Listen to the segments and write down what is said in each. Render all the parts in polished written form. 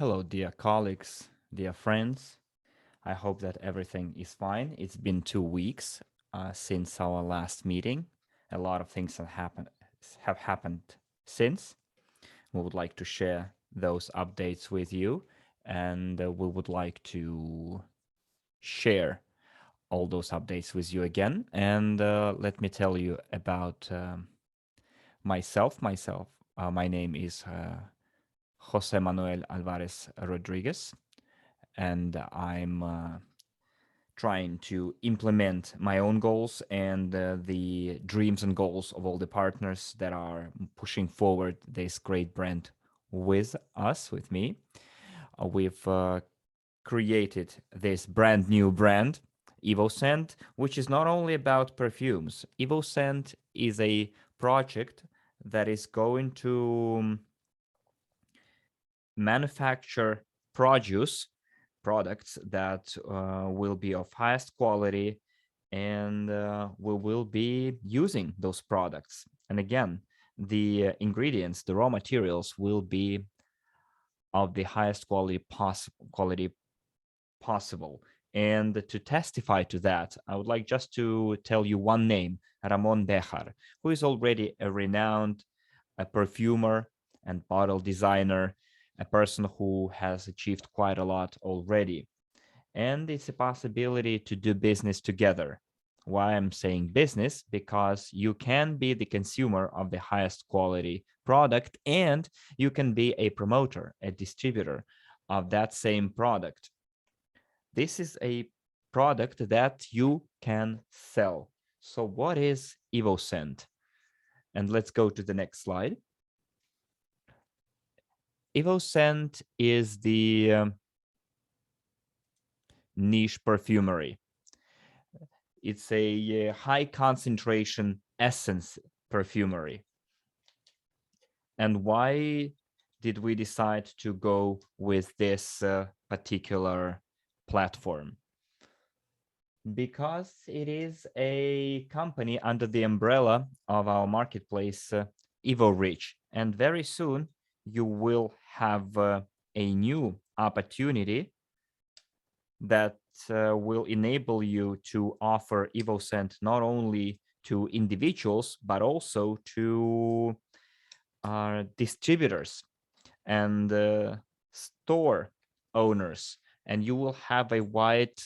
Hello, dear colleagues, dear friends. I hope that everything is fine. It's been 2 weeks since our last meeting. A lot of things have happened since. We would like to share those updates with you, and we would like to share all those updates with you again. And let me tell you about myself. My name is José Manuel Álvarez Rodríguez, and I'm trying to implement my own goals and the dreams and goals of all the partners that are pushing forward this great brand with us, with me. We've created this brand new brand, EvoScent, which is not only about perfumes. EvoScent is a project that is going to manufacture products that will be of highest quality, and we will be using those products. And again, the ingredients, the raw materials will be of the highest quality possible. And to testify to that, I would like just to tell you one name, Ramon Bejar, who is already a renowned perfumer and bottle designer, a person who has achieved quite a lot already. And it's a possibility to do business together. Why I'm saying business? Because you can be the consumer of the highest quality product, and you can be a promoter, a distributor of that same product. This is a product that you can sell. So what is EvoScent? And let's go to the next slide. EvoScent is the niche perfumery. It's a high concentration essence perfumery. And why did we decide to go with this particular platform? Because it is a company under the umbrella of our marketplace, Evorich. And very soon you will have a new opportunity that will enable you to offer EvoScent not only to individuals, but also to distributors and store owners. And you will have a wide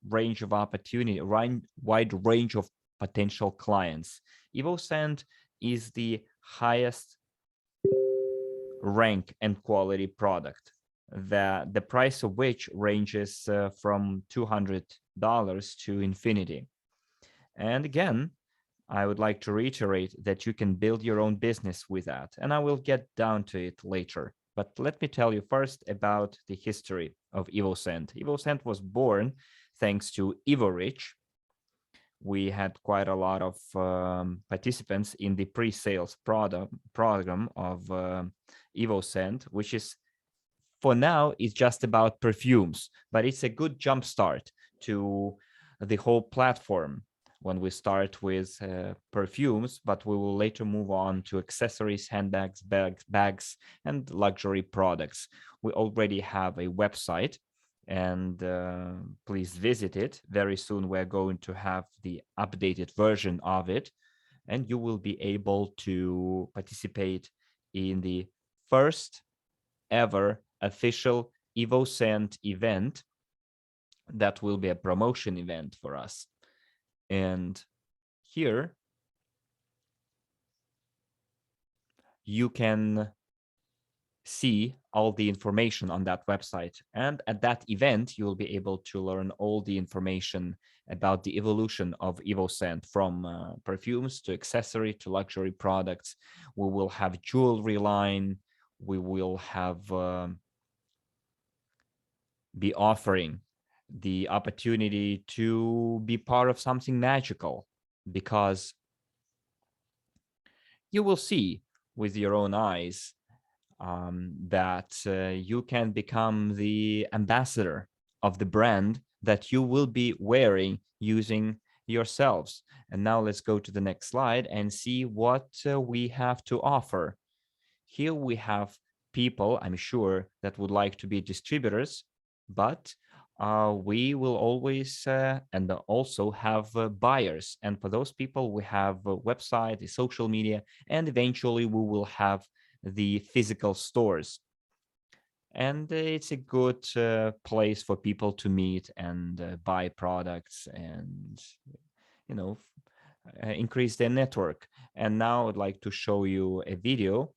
range of opportunity, wide range of potential clients. EvoScent is the highest rank and quality product, the price of which ranges from $200 to infinity. And again, I would like to reiterate that you can build your own business with that, and I will get down to it later. But let me tell you first about the history of EvoScent. EvoScent was born thanks to Evorich. We had quite a lot of participants in the pre-sales program of EvoScent, which is, for now, is just about perfumes, but it's a good jumpstart to the whole platform when we start with perfumes, but we will later move on to accessories, handbags, bags, and luxury products. We already have a website, and please visit it. Very soon we're going to have the updated version of it, and you will be able to participate in the first ever official EvoScent event. That will be a promotion event for us. And here you can see all the information on that website. And at that event, you will be able to learn all the information about the evolution of EvoScent, from perfumes to accessory to luxury products. We will have jewelry line. We will have be offering the opportunity to be part of something magical, because you will see with your own eyes that you can become the ambassador of the brand that you will be wearing using yourselves. And now let's go to the next slide and see what we have to offer. Here we have people, I'm sure, that would like to be distributors, but we will always and also have buyers. And for those people, we have a website, the social media, and eventually we will have the physical stores. And it's a good place for people to meet and buy products and, increase their network. And now I'd like to show you a video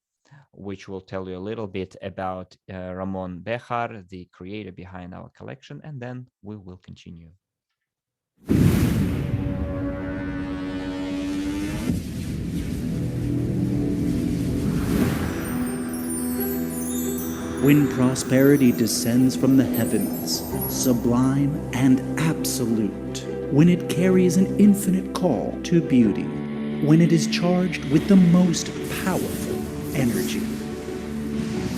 which will tell you a little bit about Ramon Bejar, the creator behind our collection, and then we will continue. When prosperity descends from the heavens, sublime and absolute, when it carries an infinite call to beauty, when it is charged with the most powerful energy,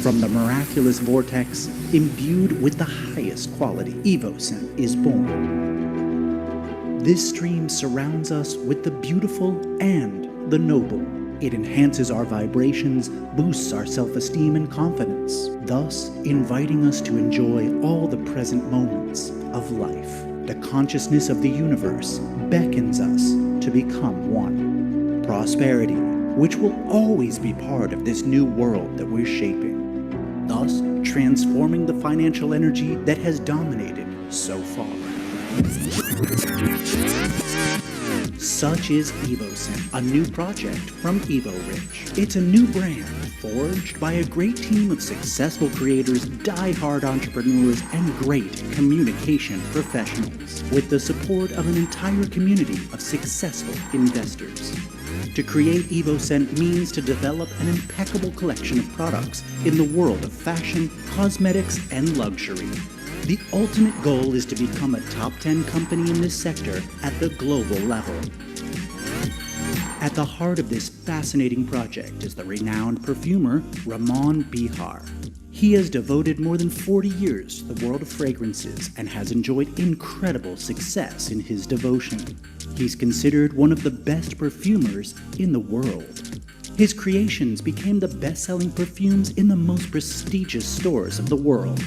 from the miraculous vortex imbued with the highest quality, EvoScent is born. This stream surrounds us with the beautiful and the noble. It enhances our vibrations, boosts our self-esteem and confidence, thus inviting us to enjoy all the present moments of life. The consciousness of the universe beckons us to become one. Prosperity, which will always be part of this new world that we're shaping, thus transforming the financial energy that has dominated so far. Such is EvoScent, a new project from Evorich. It's a new brand forged by a great team of successful creators, die-hard entrepreneurs, and great communication professionals, with the support of an entire community of successful investors. To create EvoScent means to develop an impeccable collection of products in the world of fashion, cosmetics, and luxury. The ultimate goal is to become a top 10 company in this sector at the global level. At the heart of this fascinating project is the renowned perfumer Ramon Bejar. He has devoted more than 40 years to the world of fragrances and has enjoyed incredible success in his devotion. He's considered one of the best perfumers in the world. His creations became the best-selling perfumes in the most prestigious stores of the world.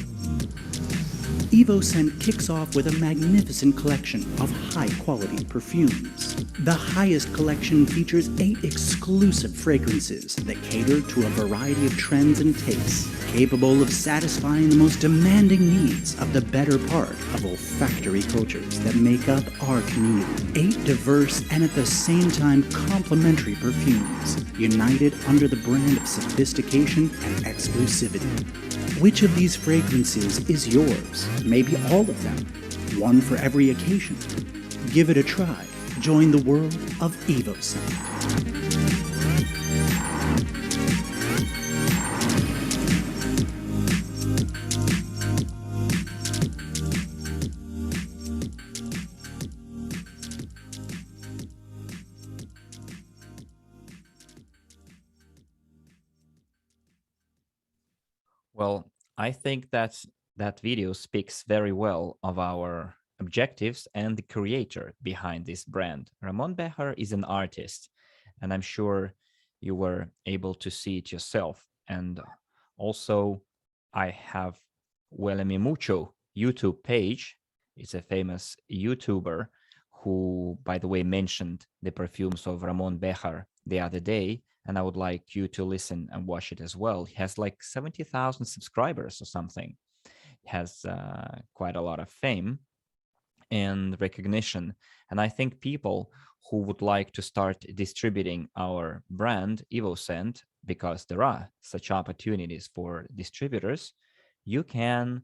EvoScent kicks off with a magnificent collection of high-quality perfumes. The highest collection features 8 exclusive fragrances that cater to a variety of trends and tastes, capable of satisfying the most demanding needs of the better part of olfactory cultures that make up our community. 8 diverse and at the same time complementary perfumes, united under the brand of sophistication and exclusivity. Which of these fragrances is yours? Maybe all of them. One for every occasion. Give it a try. Join the world of EvoScent. Well, I think that video speaks very well of our objectives and the creator behind this brand. Ramon Bejar is an artist, and I'm sure you were able to see it yourself. And also, I have Huéleme Mucho YouTube page. It's a famous YouTuber who, by the way, mentioned the perfumes of Ramon Bejar the other day, and I would like you to listen and watch it as well. He has like 70,000 subscribers or something. He has quite a lot of fame and recognition. And I think people who would like to start distributing our brand, EvoScent, because there are such opportunities for distributors, you can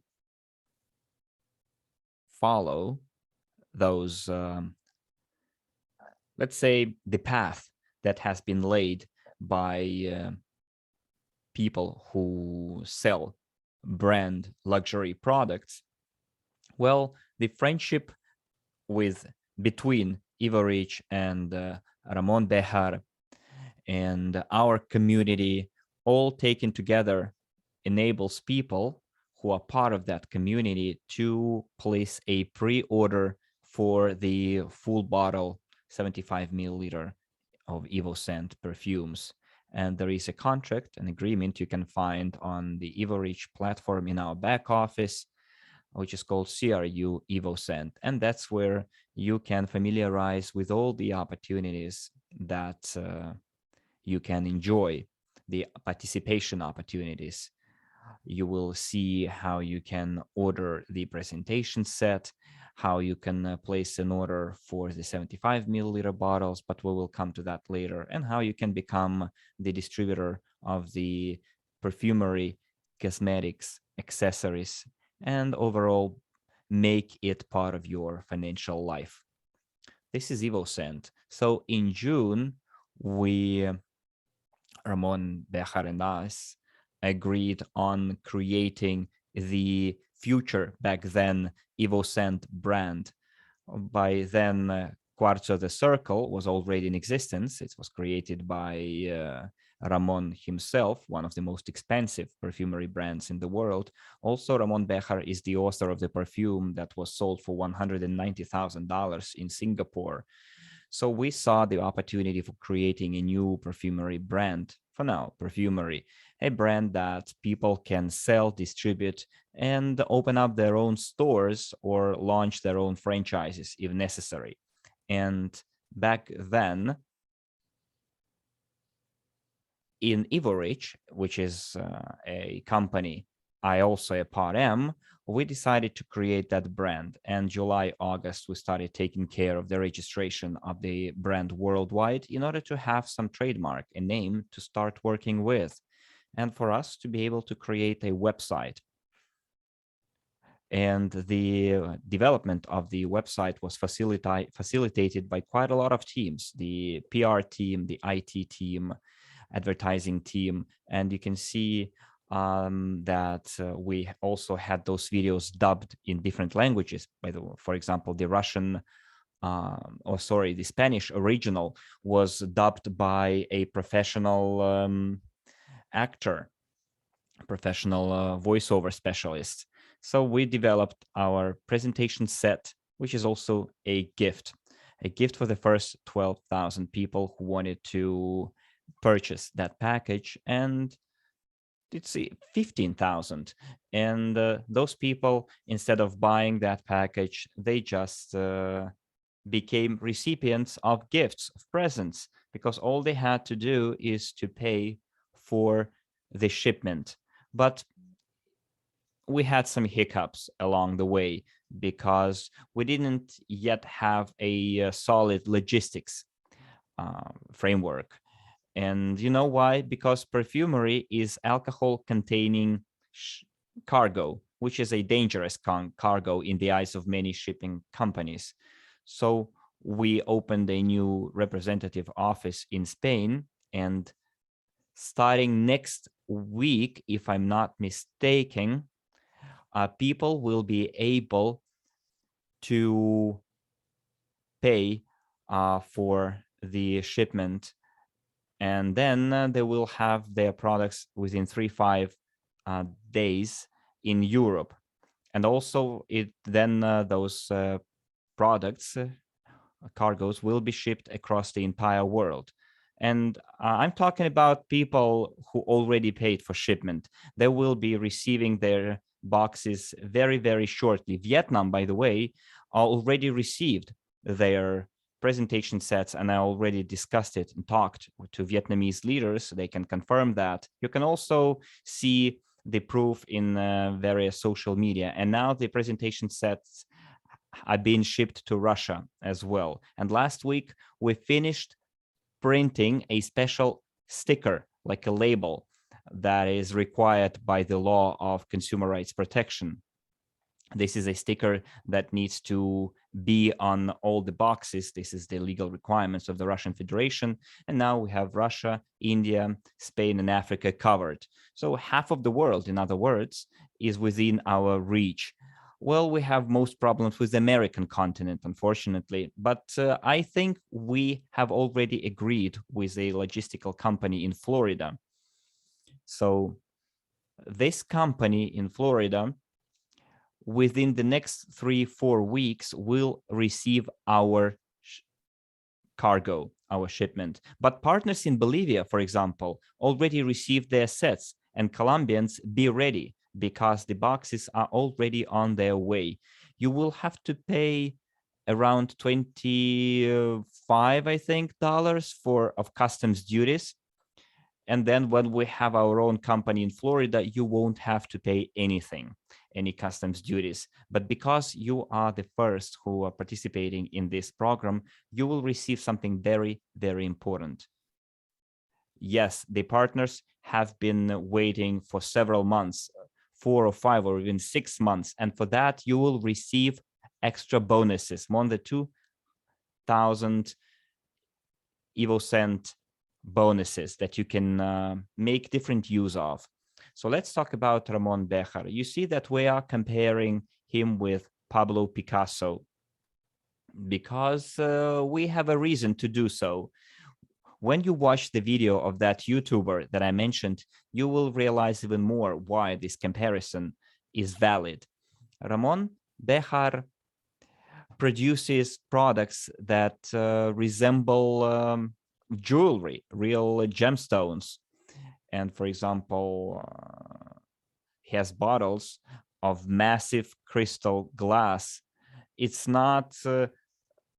follow those, let's say, the path that has been laid by people who sell brand luxury products. Well, the friendship between Evorich and Ramon Bejar and our community, all taken together, enables people who are part of that community to place a pre-order for the full bottle 75 milliliter of EvoScent perfumes. And there is a contract, an agreement you can find on the Evorich platform in our back office, which is called CRU EvoScent. And that's where you can familiarize with all the opportunities that you can enjoy, the participation opportunities. You will see how you can order the presentation set, how you can place an order for the 75 milliliter bottles, but we will come to that later, and how you can become the distributor of the perfumery, cosmetics, accessories, and overall make it part of your financial life. This is EvoScent. So in June, Ramon Bejar and us, agreed on creating the future, back then, EvoScent brand. By then, Quartzo the Circle was already in existence. It was created by Ramon himself, one of the most expensive perfumery brands in the world. Also, Ramon Bejar is the author of the perfume that was sold for $190,000 in Singapore. So we saw the opportunity for creating a new perfumery brand. For now, perfumery, a brand that people can sell, distribute, and open up their own stores or launch their own franchises if necessary. And back then, in Evorich, which is a company I also a part am, we decided to create that brand. And July, August, we started taking care of the registration of the brand worldwide in order to have some trademark, a name to start working with, and for us to be able to create a website. And the development of the website was facilitated by quite a lot of teams, the PR team, the IT team, advertising team. And you can see that we also had those videos dubbed in different languages. For example, the Russian, the Spanish original was dubbed by a professional actor, professional voiceover specialist. So we developed our presentation set, which is also a gift for the first 12,000 people who wanted to purchase that package. And it's 15,000. And those people, instead of buying that package, they just became recipients of gifts, of presents, because all they had to do is to pay for the shipment. But we had some hiccups along the way because we didn't yet have a solid logistics framework. And you know why? Because perfumery is alcohol-containing cargo, which is a dangerous cargo in the eyes of many shipping companies. So we opened a new representative office in Spain, and starting next week, if I'm not mistaken, people will be able to pay for the shipment, and then they will have their products within 3-5 days in Europe. And also those products, cargoes, will be shipped across the entire world. And I'm talking about people who already paid for shipment. They will be receiving their boxes very, very shortly. Vietnam, by the way, already received their presentation sets, and I already discussed it and talked to Vietnamese leaders. They can confirm that. You can also see the proof in various social media. And now the presentation sets are being shipped to Russia as well. And last week, we finished printing a special sticker, like a label, that is required by the law of consumer rights protection. This is a sticker that needs to be on all the boxes. This is the legal requirements of the Russian Federation. And now we have Russia, India, Spain, and Africa covered. So half of the world, in other words, is within our reach. Well, we have most problems with the American continent, unfortunately, but I think we have already agreed with a logistical company in Florida. So this company in Florida, within the next 3-4 weeks, will receive our cargo, our shipment. But partners in Bolivia, for example, already received their sets, and Colombians, be ready because the boxes are already on their way. You will have to pay around 25, I think, dollars of customs duties. And then when we have our own company in Florida, you won't have to pay anything, any customs duties. But because you are the first who are participating in this program, you will receive something very, very important. Yes, the partners have been waiting for several months, 4 or 5 or even 6 months. And for that, you will receive extra bonuses, more than 2,000 EvoScent bonuses that you can make different use of. So let's talk about Ramon Bejar. You see that we are comparing him with Pablo Picasso because we have a reason to do so. When you watch the video of that YouTuber that I mentioned, you will realize even more why this comparison is valid. Ramon Bejar produces products that resemble jewelry, real gemstones. And for example, he has bottles of massive crystal glass. It's not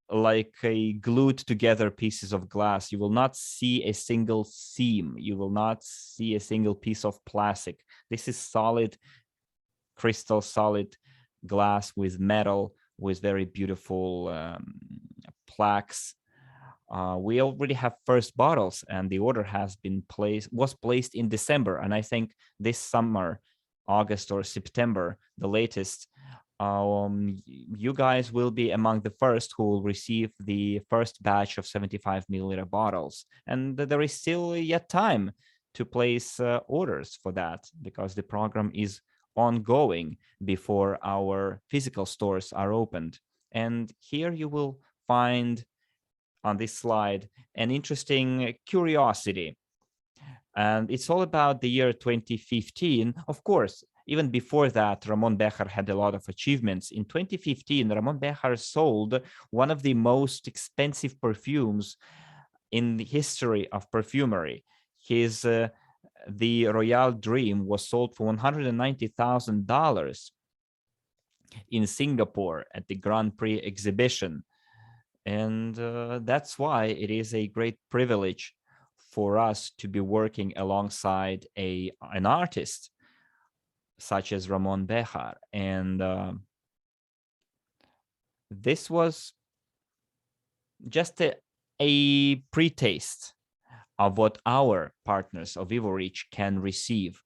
like a glued together pieces of glass. You will not see a single seam. You will not see a single piece of plastic. This is solid crystal, solid glass with metal, with very beautiful plaques. We already have first bottles, and the order was placed in December, and I think this summer, August or September, the latest, you guys will be among the first who will receive the first batch of 75 milliliter bottles, and there is still yet time to place orders for that because the program is ongoing before our physical stores are opened. And here you will find on this slide an interesting curiosity. And it's all about the year 2015. Of course, even before that, Ramon Bejar had a lot of achievements. In 2015, Ramon Bejar sold one of the most expensive perfumes in the history of perfumery. His the Royal Dream was sold for $190,000 in Singapore at the Grand Prix exhibition. And that's why it is a great privilege for us to be working alongside an artist such as Ramon Bejar. And this was just a pre-taste of what our partners of Evorich can receive.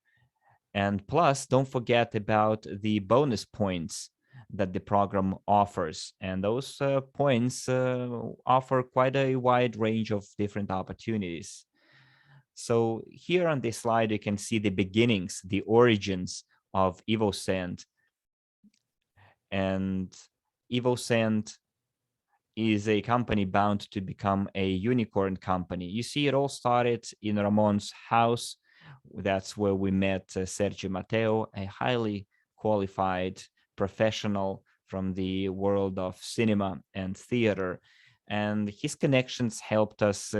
And plus, don't forget about the bonus points that the program offers. And those points offer quite a wide range of different opportunities. So here on this slide, you can see the beginnings, the origins of EvoScent. And EvoScent is a company bound to become a unicorn company. You see, it all started in Ramon's house. That's where we met Sergio Mateo, a highly qualified professional from the world of cinema and theater. And his connections helped us,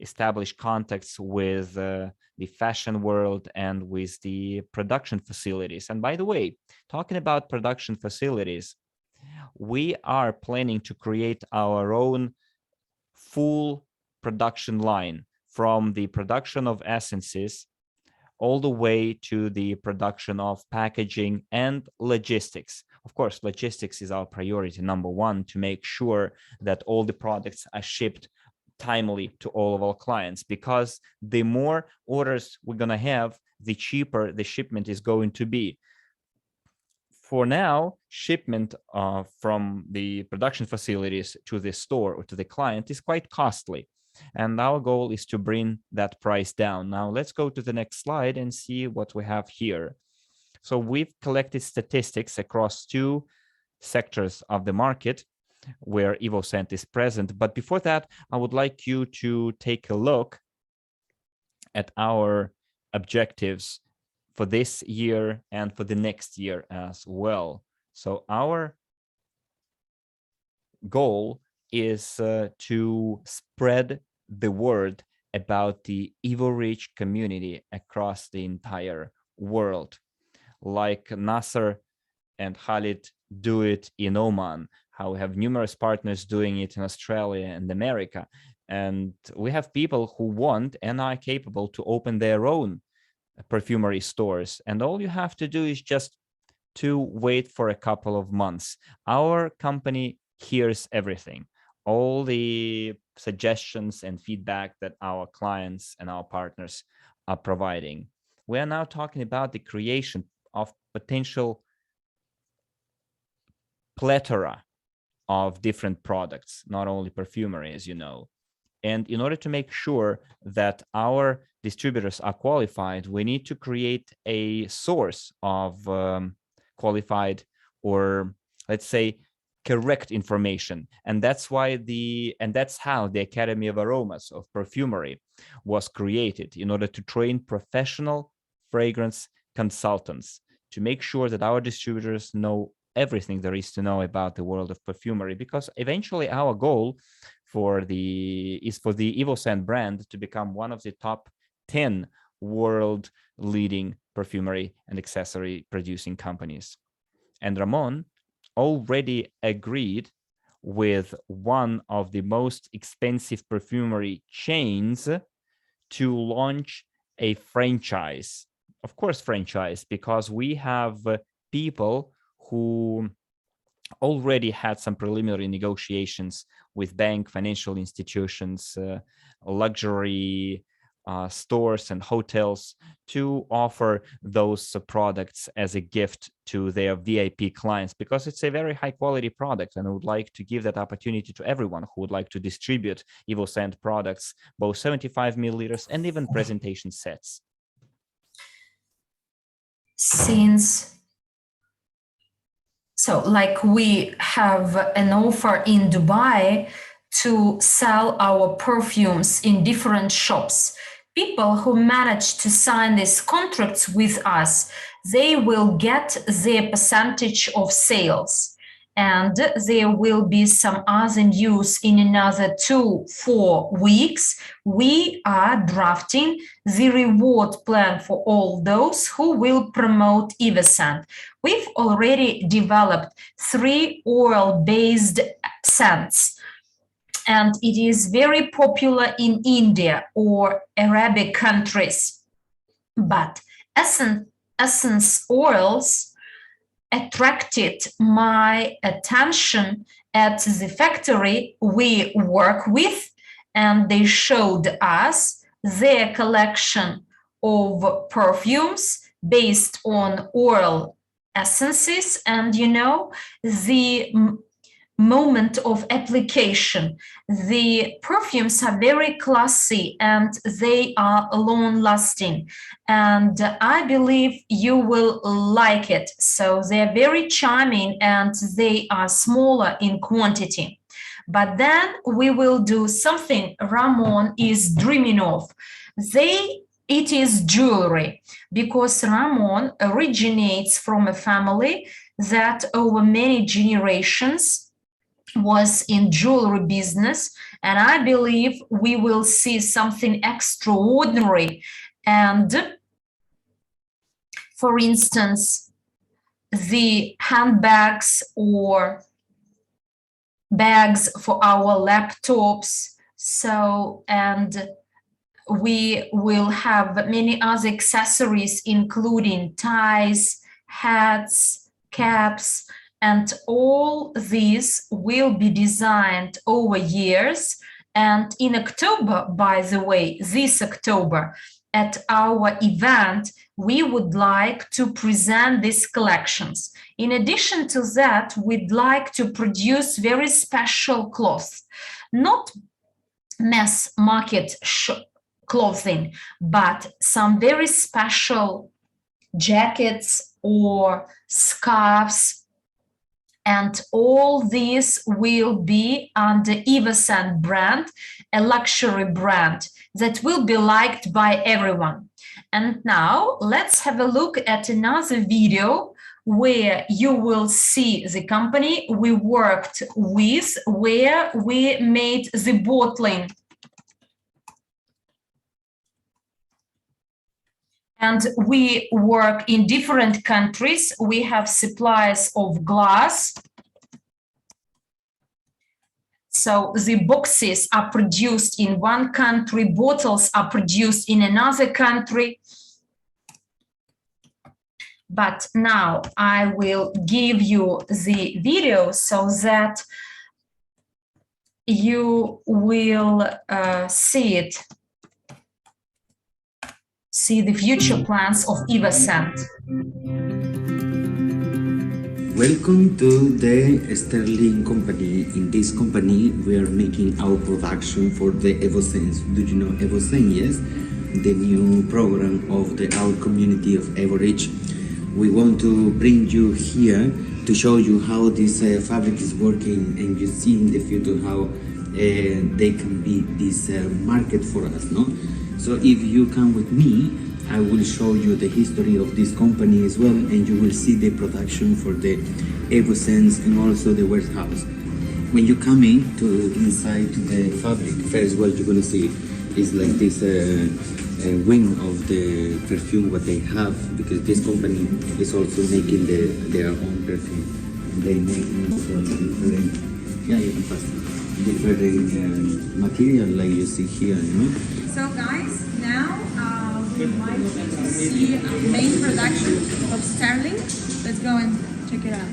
establish contacts with the fashion world and with the production facilities. And by the way, talking about production facilities, we are planning to create our own full production line from the production of essences all the way to the production of packaging and logistics. Of course, logistics is our priority number one to make sure that all the products are shipped timely to all of our clients, because the more orders we're going to have, the cheaper the shipment is going to be. For now, shipment from the production facilities to the store or to the client is quite costly. And our goal is to bring that price down. Now, let's go to the next slide and see what we have here. So we've collected statistics across 2 sectors of the market where EvoScent is present. But before that, I would like you to take a look at our objectives for this year and for the next year as well. So our goal is to spread the word about the Evorich community across the entire world, like Nasser and Khalid do it in Oman, how we have numerous partners doing it in Australia and America. And we have people who want and are capable to open their own perfumery stores. And all you have to do is just to wait for a couple of months. Our company hears everything, all the suggestions and feedback that our clients and our partners are providing. We are now talking about the creation of potential plethora of different products, not only perfumery, as you know. And in order to make sure that our distributors are qualified, we need to create a source of qualified, or let's say correct information. And that's why that's how the Academy of Aromas of Perfumery was created, in order to train professional fragrance consultants to make sure that our distributors know everything there is to know about the world of perfumery, because eventually our goal is for the EvoScent brand to become one of the top 10 world leading perfumery and accessory producing companies. And Ramon already agreed with one of the most expensive perfumery chains to launch a franchise. Of course, franchise, because we have people who already had some preliminary negotiations with bank, financial institutions, luxury stores and hotels to offer those products as a gift to their VIP clients, because it's a very high quality product, and I would like to give that opportunity to everyone who would like to distribute EvoScent products, both 75 milliliters and even presentation sets. Like we have an offer in Dubai to sell our perfumes in different shops. People who manage to sign these contracts with us, they will get their percentage of sales. And there will be some other news in another 2-4 weeks. We are drafting the reward plan for all those who will promote EvoScent. We've already developed 3 oil-based scents, and it is very popular in India or Arabic countries. But essence oils attracted my attention at the factory we work with, and they showed us their collection of perfumes based on oil essences, and the moment of application. The perfumes are very classy and they are long-lasting, and I believe you will like it. So they're very charming and they are smaller in quantity. But then we will do something Ramon is dreaming of. It is jewelry, because Ramon originates from a family that over many generations was in jewelry business, and I believe we will see something extraordinary. And for instance, the handbags or bags for our laptops. And we will have many other accessories, including ties, hats, caps, and all these will be designed over years. And in October, by the way, this October, at our event, we would like to present these collections. In addition to that, we'd like to produce very special clothes, not mass market clothing, but some very special jackets or scarves. And all these will be under EvoScent brand, a luxury brand that will be liked by everyone. And now let's have a look at another video where you will see the company we worked with, where we made the bottling. And we work in different countries. We have suppliers of glass. So the boxes are produced in one country, bottles are produced in another country. But now I will give you the video so that you will see the future plans of EvoScent. Welcome to the Sterling company. In this company, we are making our production for the EvoScent. Do you know EvoScent? Yes, the new program of our community of Evorich. We want to bring you here to show you how this fabric is working, and you see in the future how they can be this market for us, no? So if you come with me, I will show you the history of this company as well, and you will see the production for the EvoScent and also the warehouse. When you come inside to the fabric, first what you're gonna see is like this wing of the perfume what they have, because this company is also making their own perfume. They make different, you can pass different material like you see here, you know. So guys, now we might see a main production of Sterling. Let's go and check it out.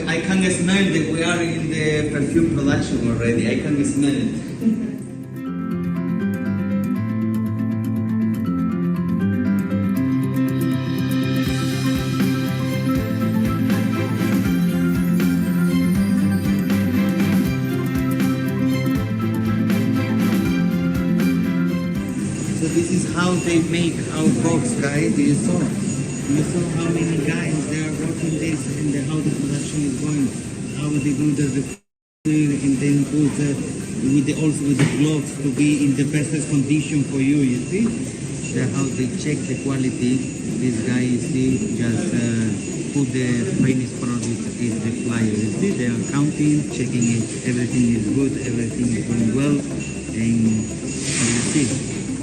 I can smell that we are in the perfume production already. I can smell it. So this is how they make our box, guys. You saw how many guys they are working this, and how the production is going, how they do the refill, and then put also with the gloves to be in the best condition for you. You see, how they check the quality. This guy, you see, just put the finished product in the flyer. You see, they are counting, checking if everything is good, everything is going well, and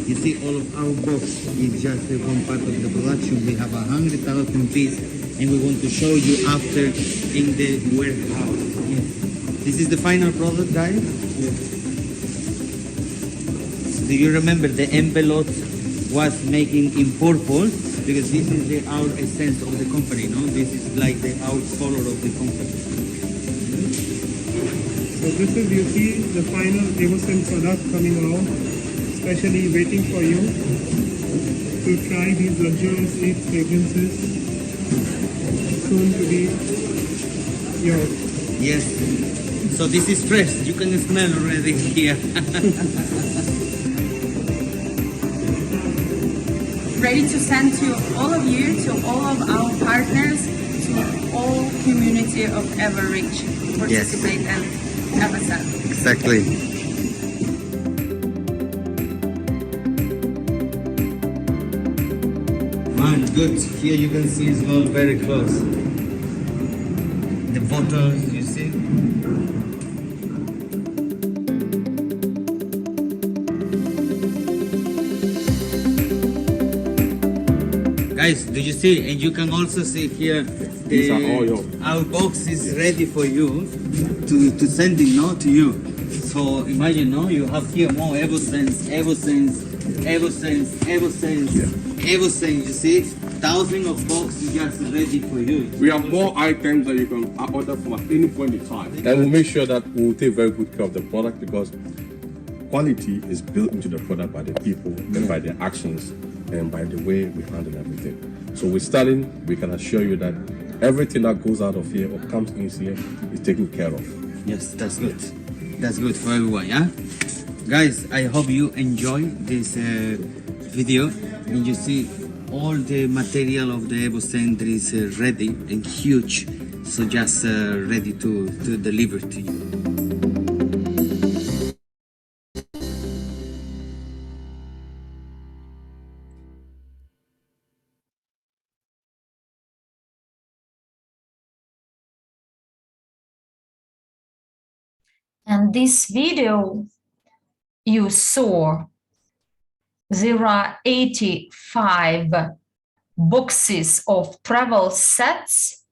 you see all of our box is just one part of the production. We have 100,000 pieces, and we want to show you after in the warehouse. Yes. This is the final product, guys. Yes. Do you remember the envelope was making in purple? Because this is our essence of the company, no? This is like our color of the company. So this is, you see, the final EvoScent product coming out, especially waiting for you to try these luxurious 8 fragrances, soon to be yours. Yes. So this is fresh. You can smell already here. Ready to send to all of you, to all of our partners, to all community of Evorich participate in EvoScent. Exactly. Man, good. Here you can see as well very close. The bottles, you see? Guys, do you see? And you can also see here our box is ready for you to send it now to you. So imagine now you have here more EvoScent, you see? Thousands of boxes just ready for you. We have more items that you can order from at any point in time. And we'll make sure that we'll take very good care of the product, because quality is built into the product by the people and by their actions and by the way we handle everything. So with Sterling, we can assure you that everything that goes out of here or comes in here is taken care of. Yes, that's good. That's good for everyone, yeah? Guys, I hope you enjoy this video, and you see all the material of the EvoScent is ready and huge, so just ready to deliver to you. And this video you saw, there are 85 boxes of travel sets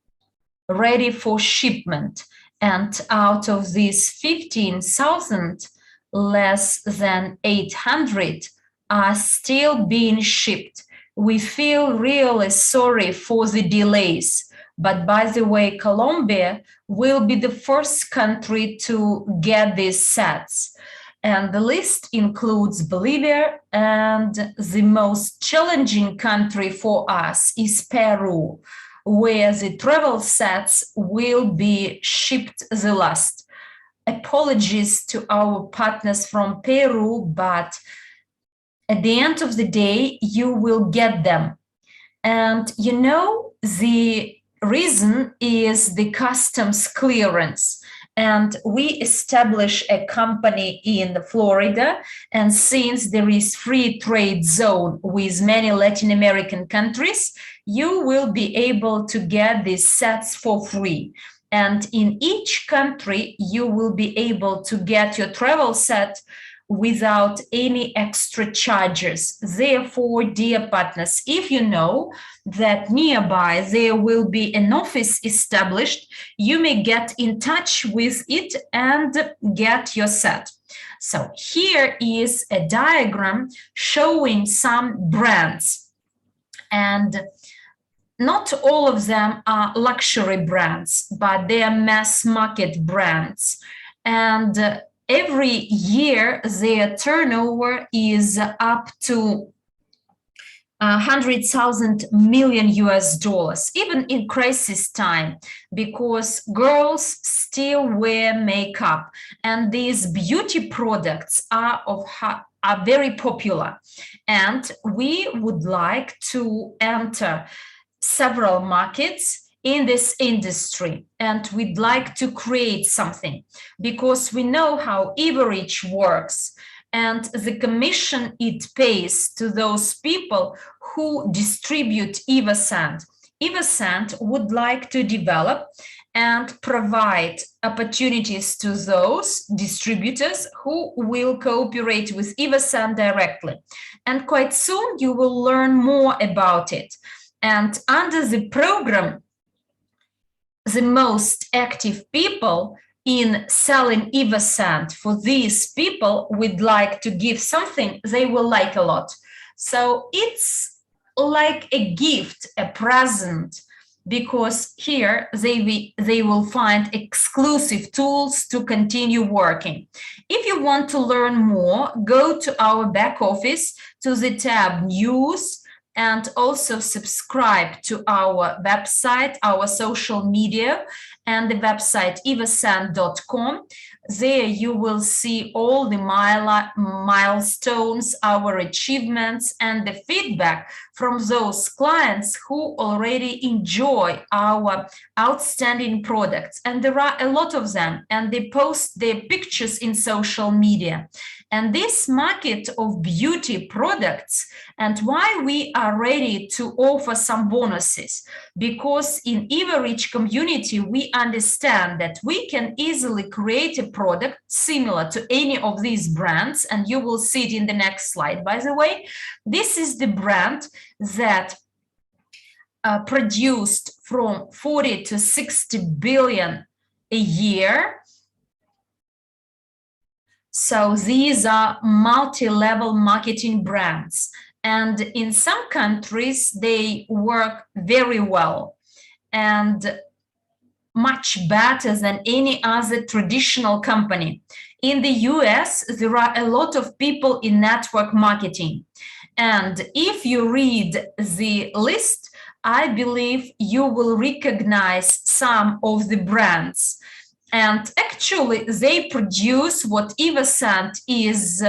ready for shipment. And out of these 15,000, less than 800 are still being shipped. We feel really sorry for the delays. But by the way, Colombia will be the first country to get these sets. And the list includes Bolivia, and the most challenging country for us is Peru, where the travel sets will be shipped the last. Apologies to our partners from Peru, but at the end of the day, you will get them. And you know, the reason is the customs clearance. And we establish a company in Florida, and since there is free trade zone with many Latin American countries, you will be able to get these sets for free. And in each country, you will be able to get your travel set without any extra charges. Therefore, dear partners, if you know that nearby there will be an office established, you may get in touch with it and get your set. So here is a diagram showing some brands, and not all of them are luxury brands, but they are mass market brands. And every year, their turnover is up to 100,000 million US dollars, even in crisis time, because girls still wear makeup, and these beauty products are very popular. And we would like to enter several markets in this industry, and we'd like to create something because we know how Evorich works and the commission it pays to those people who distribute EvoScent. EvoScent would like to develop and provide opportunities to those distributors who will cooperate with EvoScent directly. And quite soon you will learn more about it. And under the program, the most active people in selling EvoScent, for these people, we'd like to give something they will like a lot. So it's like a gift, a present, because here they will find exclusive tools to continue working. If you want to learn more, go to our back office, to the tab News, and also subscribe to our website, our social media, and the website evoscent.com. There you will see all the milestones, our achievements, and the feedback from those clients who already enjoy our outstanding products. And there are a lot of them, and they post their pictures in social media. And this market of beauty products, and why we are ready to offer some bonuses, because in Evorich community, we understand that we can easily create a product similar to any of these brands, and you will see it in the next slide, by the way. This is the brand that produced from 40 to 60 billion a year. So these are multi-level marketing brands. And in some countries, they work very well and much better than any other traditional company. In the US, there are a lot of people in network marketing. And if you read the list, I believe you will recognize some of the brands. And actually, they produce what EvoScent is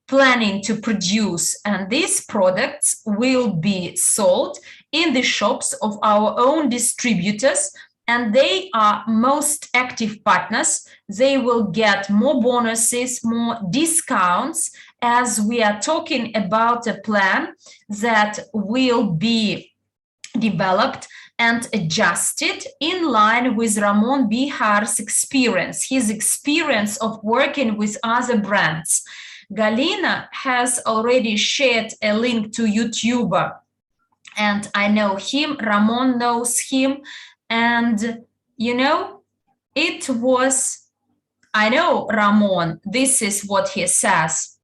planning to produce. And these products will be sold in the shops of our own distributors. And they are most active partners. They will get more bonuses, more discounts, as we are talking about a plan that will be developed and adjusted in line with Ramon Bihar's experience, his experience of working with other brands. Galina has already shared a link to YouTuber, and I know him, Ramon knows him, and you know, I know Ramon, this is what he says,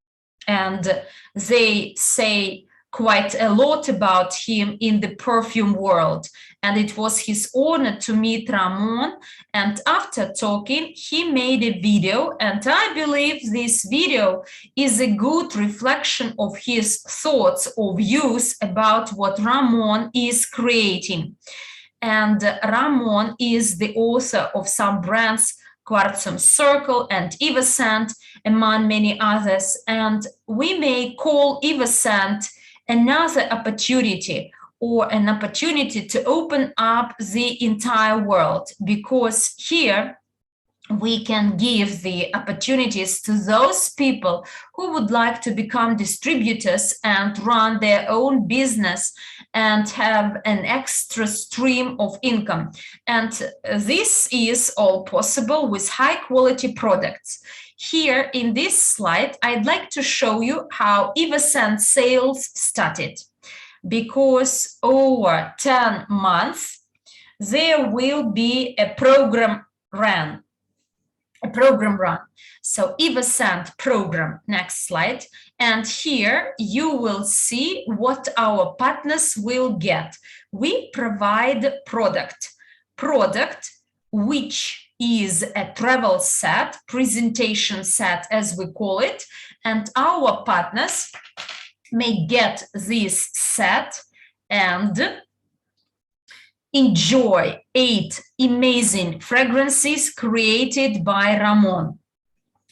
and they say quite a lot about him in the perfume world. And it was his honor to meet Ramon. And after talking, he made a video. And I believe this video is a good reflection of his thoughts or views about what Ramon is creating. And Ramon is the author of some brands, Quartzum Circle and EvoScent, among many others. And we may call EvoScent another opportunity, or an opportunity to open up the entire world, because here we can give the opportunities to those people who would like to become distributors and run their own business and have an extra stream of income. And this is all possible with high quality products. Here in this slide, I'd like to show you how EvoScent sales started, because over 10 months, there will be a program run. So EvoScent program, next slide. And here you will see what our partners will get. We provide product which is a travel set, presentation set as we call it, and our partners may get this set and enjoy 8 amazing fragrances created by Ramon.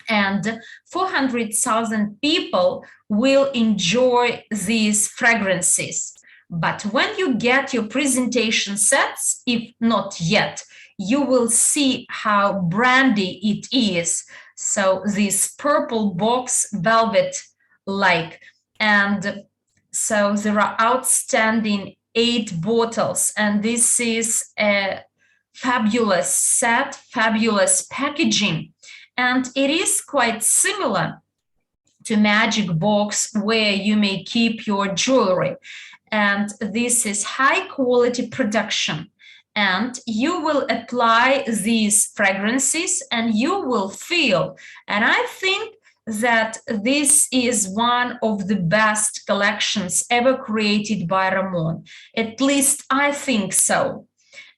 And 400,000 people will enjoy these fragrances. But when you get your presentation sets, if not yet, you will see how brandy it is. So this purple box, velvet-like. And so there are outstanding 8 bottles, and this is a fabulous set, fabulous packaging. And it is quite similar to Magic Box, where you may keep your jewelry. And this is high quality production. And you will apply these fragrances and you will feel, and I think that this is one of the best collections ever created by Ramon. At least I think so.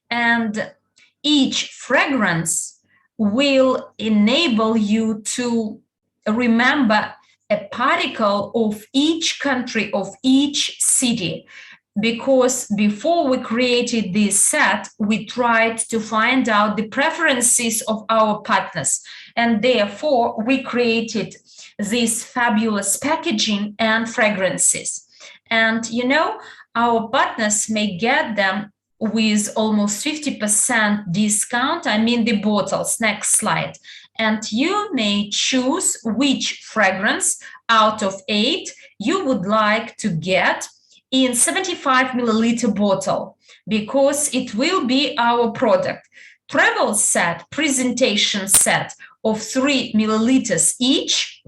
And each fragrance will enable you to remember a particle of each country, of each city. Because before we created this set, we tried to find out the preferences of our partners. And therefore, we created this fabulous packaging and fragrances. And, you know, our partners may get them with almost 50% discount. I mean, the bottles. Next slide. And you may choose which fragrance out of 8 you would like to get in 75 milliliter bottle, because it will be our product. Travel set, presentation set of 3 milliliters each,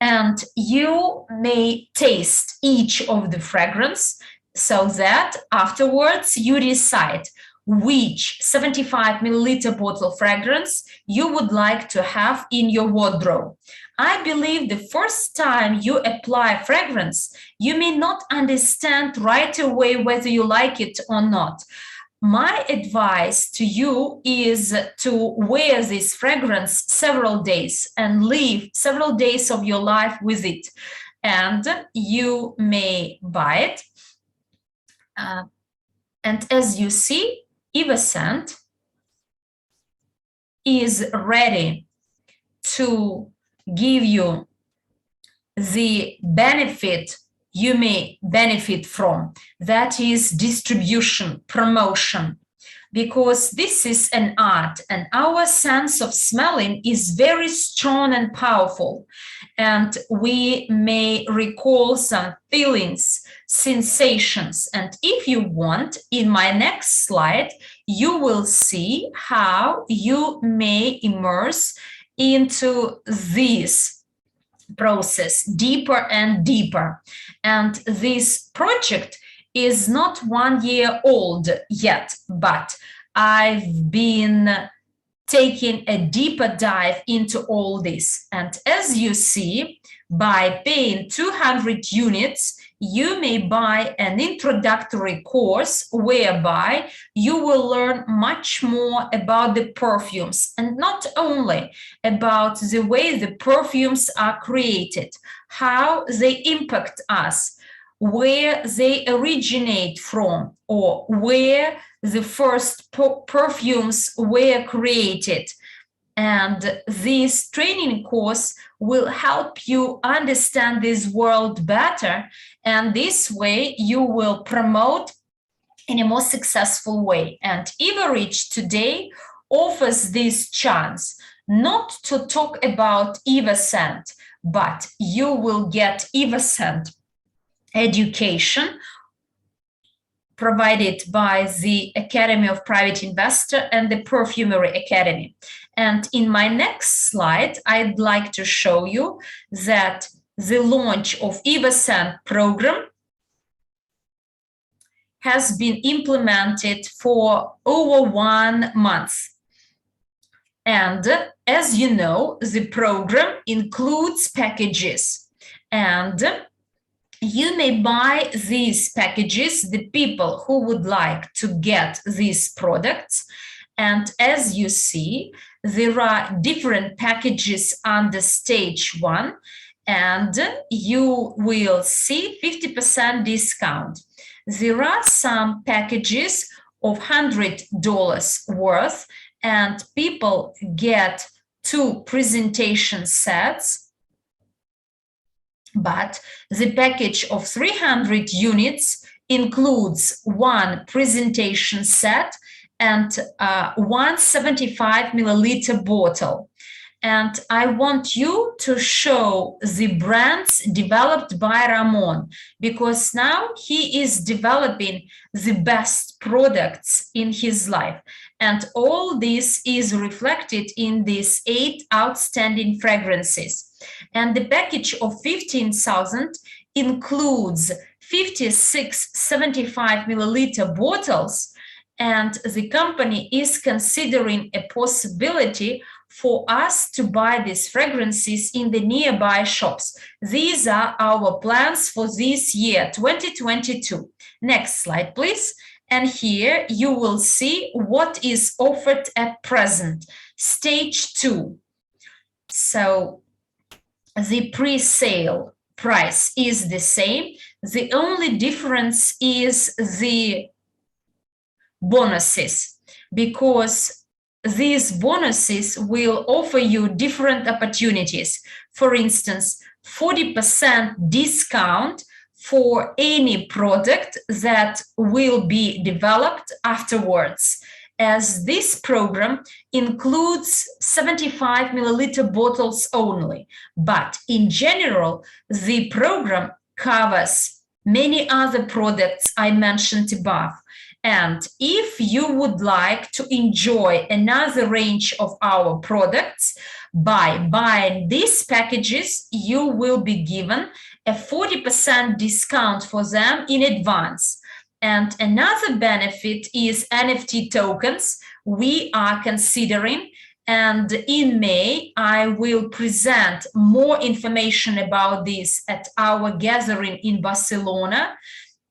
and you may taste each of the fragrance so that afterwards you decide which 75 milliliter bottle fragrance you would like to have in your wardrobe. I believe the first time you apply fragrance, you may not understand right away whether you like it or not. My advice to you is to wear this fragrance several days and live several days of your life with it. And you may buy it. And as you see, EvoScent is ready to give you the benefit you may benefit from, that is distribution, promotion, because this is an art and our sense of smelling is very strong and powerful. And we may recall some feelings, sensations. And if you want, in my next slide, you will see how you may immerse into this process deeper and deeper. And this project is not 1 year old yet, but I've been taking a deeper dive into all this. And as you see, by paying 200 units, you may buy an introductory course whereby you will learn much more about the perfumes, and not only about the way the perfumes are created, how they impact us, where they originate from, or where the first perfumes were created. And this training course will help you understand this world better, and this way you will promote in a more successful way. And Evorich today offers this chance not to talk about EvoScent, but you will get EvoScent education provided by the Academy of Private Investor and the Perfumery Academy. And in my next slide, I'd like to show you that the launch of EvoScent program has been implemented for over 1 month. And as you know, the program includes packages, and you may buy these packages, the people who would like to get these products. And as you see, there are different packages under stage 1, and you will see 50% discount. There are some packages of $100 worth, and people get 2 presentation sets. But the package of 300 units includes 1 presentation set and 1 75 milliliter bottle. And I want you to show the brands developed by Ramon, because now he is developing the best products in his life. And all this is reflected in these 8 outstanding fragrances. And the package of 15,000 includes 56 75 milliliter bottles, and the company is considering a possibility for us to buy these fragrances in the nearby shops. These are our plans for this year, 2022. Next slide, please. And here you will see what is offered at present, stage 2. So the pre-sale price is the same. The only difference is the bonuses, because these bonuses will offer you different opportunities. For instance, 40% discount for any product that will be developed afterwards, as this program includes 75 milliliter bottles only. But in general, the program covers many other products I mentioned above. And if you would like to enjoy another range of our products, by buying these packages, you will be given a 40% discount for them in advance. And another benefit is NFT tokens we are considering. And in May, I will present more information about this at our gathering in Barcelona.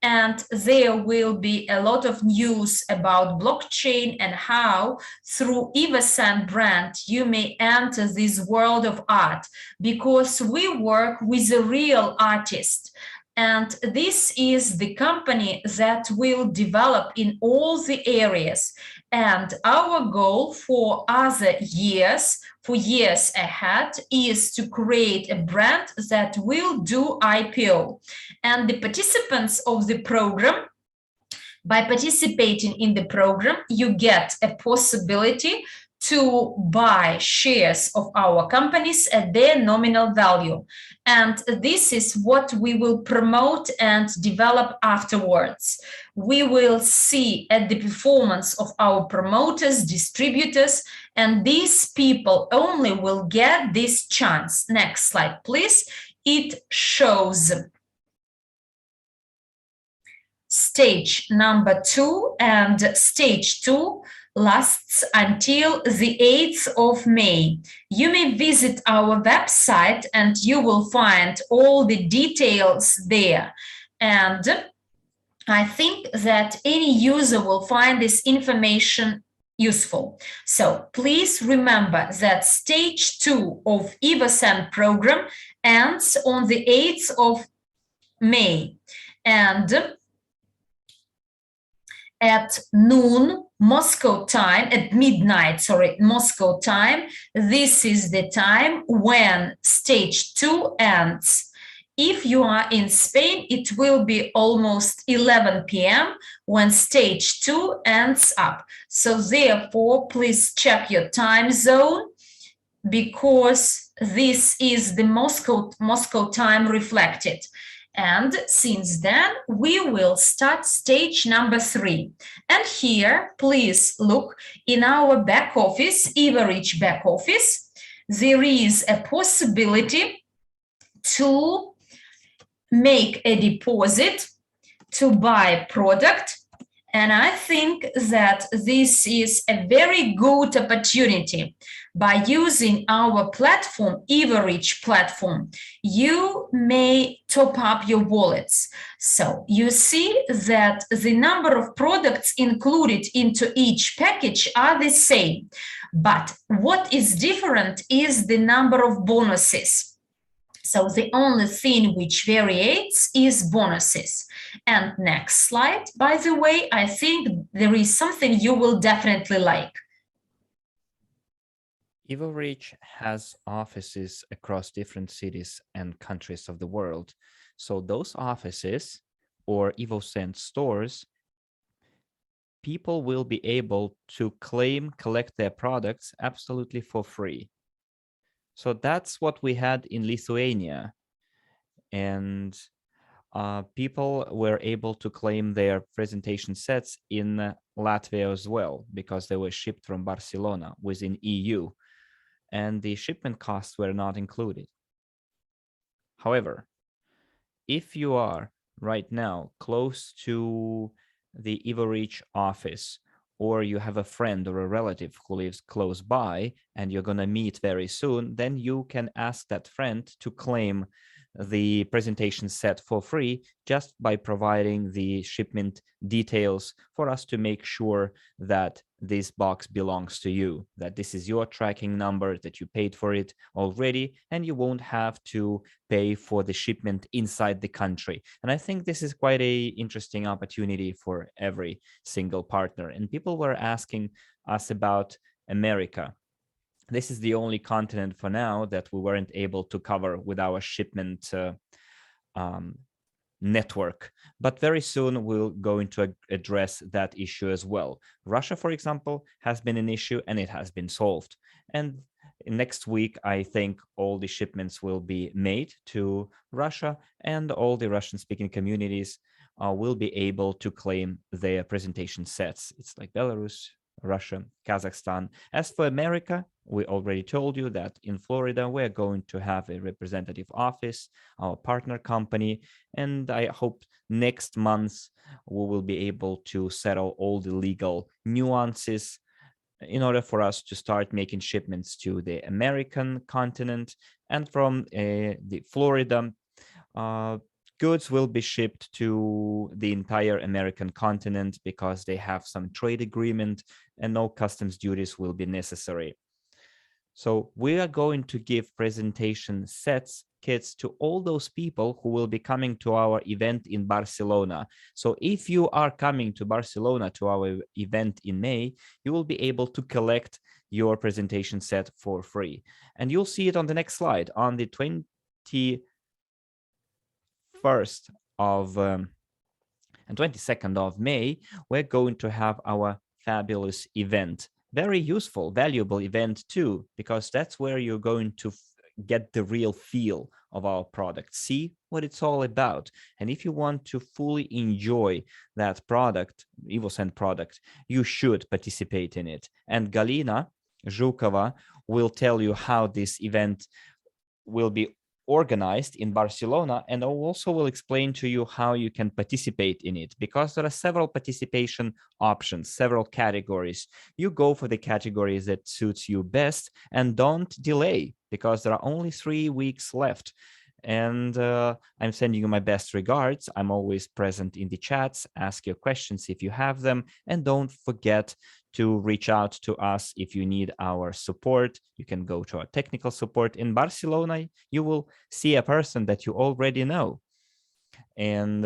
And there will be a lot of news about blockchain and how through EvoScent brand you may enter this world of art, because we work with a real artist. And this is the company that will develop in all the areas. And our goal for other years, for years ahead, is to create a brand that will do IPO. And the participants of the program, by participating in the program, you get a possibility to buy shares of our companies at their nominal value. And this is what we will promote and develop afterwards. We will see at the performance of our promoters, distributors, and these people only will get this chance. Next slide, please. It shows stage number 2, and stage 2 lasts until the 8th of May. You may visit our website and you will find all the details there. And I think that any user will find this information useful. So please remember that stage 2 of EvoScent program ends on the 8th of May. And at noon Moscow time, at midnight, Moscow time, this is the time when stage 2 ends. If you are in Spain, it will be almost 11 p.m. when stage 2 ends up. So therefore, please check your time zone, because this is the Moscow time reflected. And since then, we will start stage number 3. And here, please look in our back office, Evorich back office, there is a possibility to make a deposit to buy product. And I think that this is a very good opportunity. By using our platform, Evorich platform, you may top up your wallets. So you see that the number of products included into each package are the same. But what is different is the number of bonuses. So the only thing which varies is bonuses. And next slide, by the way, I think there is something you will definitely like. Evorich has offices across different cities and countries of the world. So those offices or EvoScent stores, people will be able to collect their products absolutely for free. So that's what we had in Lithuania. And people were able to claim their presentation sets in Latvia as well, because they were shipped from Barcelona within EU. And the shipment costs were not included. However, if you are right now close to the Evorich office, or you have a friend or a relative who lives close by and you're going to meet very soon, then you can ask that friend to claim the presentation set for free just by providing the shipment details for us to make sure that this box belongs to you, that this is your tracking number, that you paid for it already, and you won't have to pay for the shipment inside the country. And I think this is quite an interesting opportunity for every single partner. And people were asking us about America. This is the only continent for now that we weren't able to cover with our shipment network, but very soon we'll going to address that issue as well. Russia, for example, has been an issue and it has been solved. And next week, I think all the shipments will be made to Russia, and all the Russian-speaking communities will be able to claim their presentation sets. It's like Belarus, Russia, Kazakhstan. As for America, we already told you that in Florida, we're going to have a representative office, our partner company, and I hope next month we will be able to settle all the legal nuances in order for us to start making shipments to the American continent. And from the Florida, goods will be shipped to the entire American continent because they have some trade agreement and no customs duties will be necessary. So we are going to give presentation kits to all those people who will be coming to our event in Barcelona. So if you are coming to Barcelona to our event in May, you will be able to collect your presentation set for free. And you'll see it on the next slide. On the 21st of and 22nd of May, we're going to have our fabulous event. very useful, valuable event too, because that's where you're going to get the real feel of our product, see what it's all about. And if you want to fully enjoy that product, EvoScent product, you should participate in it. And Galina Zhukova will tell you how this event will be organized in Barcelona, and I also will explain to you how you can participate in it, because there are several participation options, several categories. You go for the categories that suits you best and don't delay, because there are only 3 weeks left. And I'm sending you my best regards. I'm always present in the chats. Ask your questions if you have them, and don't forget to reach out to us if you need our support. You can go to our technical support in Barcelona. You will see a person that you already know. And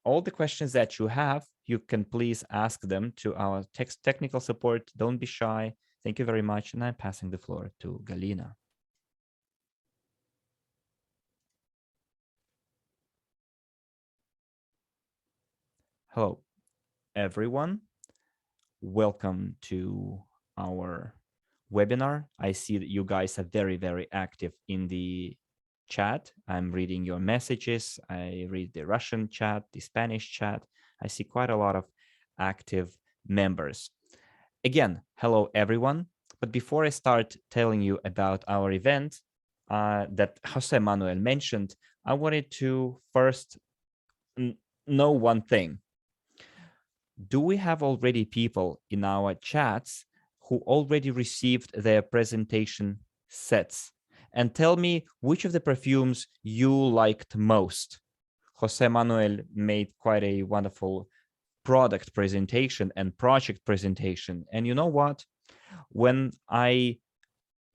all the questions that you have, you can please ask them to our technical support. Don't be shy. Thank you very much. And I'm passing the floor to Galina. Hello, everyone. Welcome to our webinar. I see that you guys are very, very active in the chat. I'm reading your messages. I read the Russian chat, the Spanish chat. I see quite a lot of active members. Again, hello, everyone. But before I start telling you about our event that José Manuel mentioned, I wanted to first know one thing. Do we have already people in our chats who already received their presentation sets? And tell me which of the perfumes you liked most. José Manuel made quite a wonderful product presentation and project presentation. And you know what? When I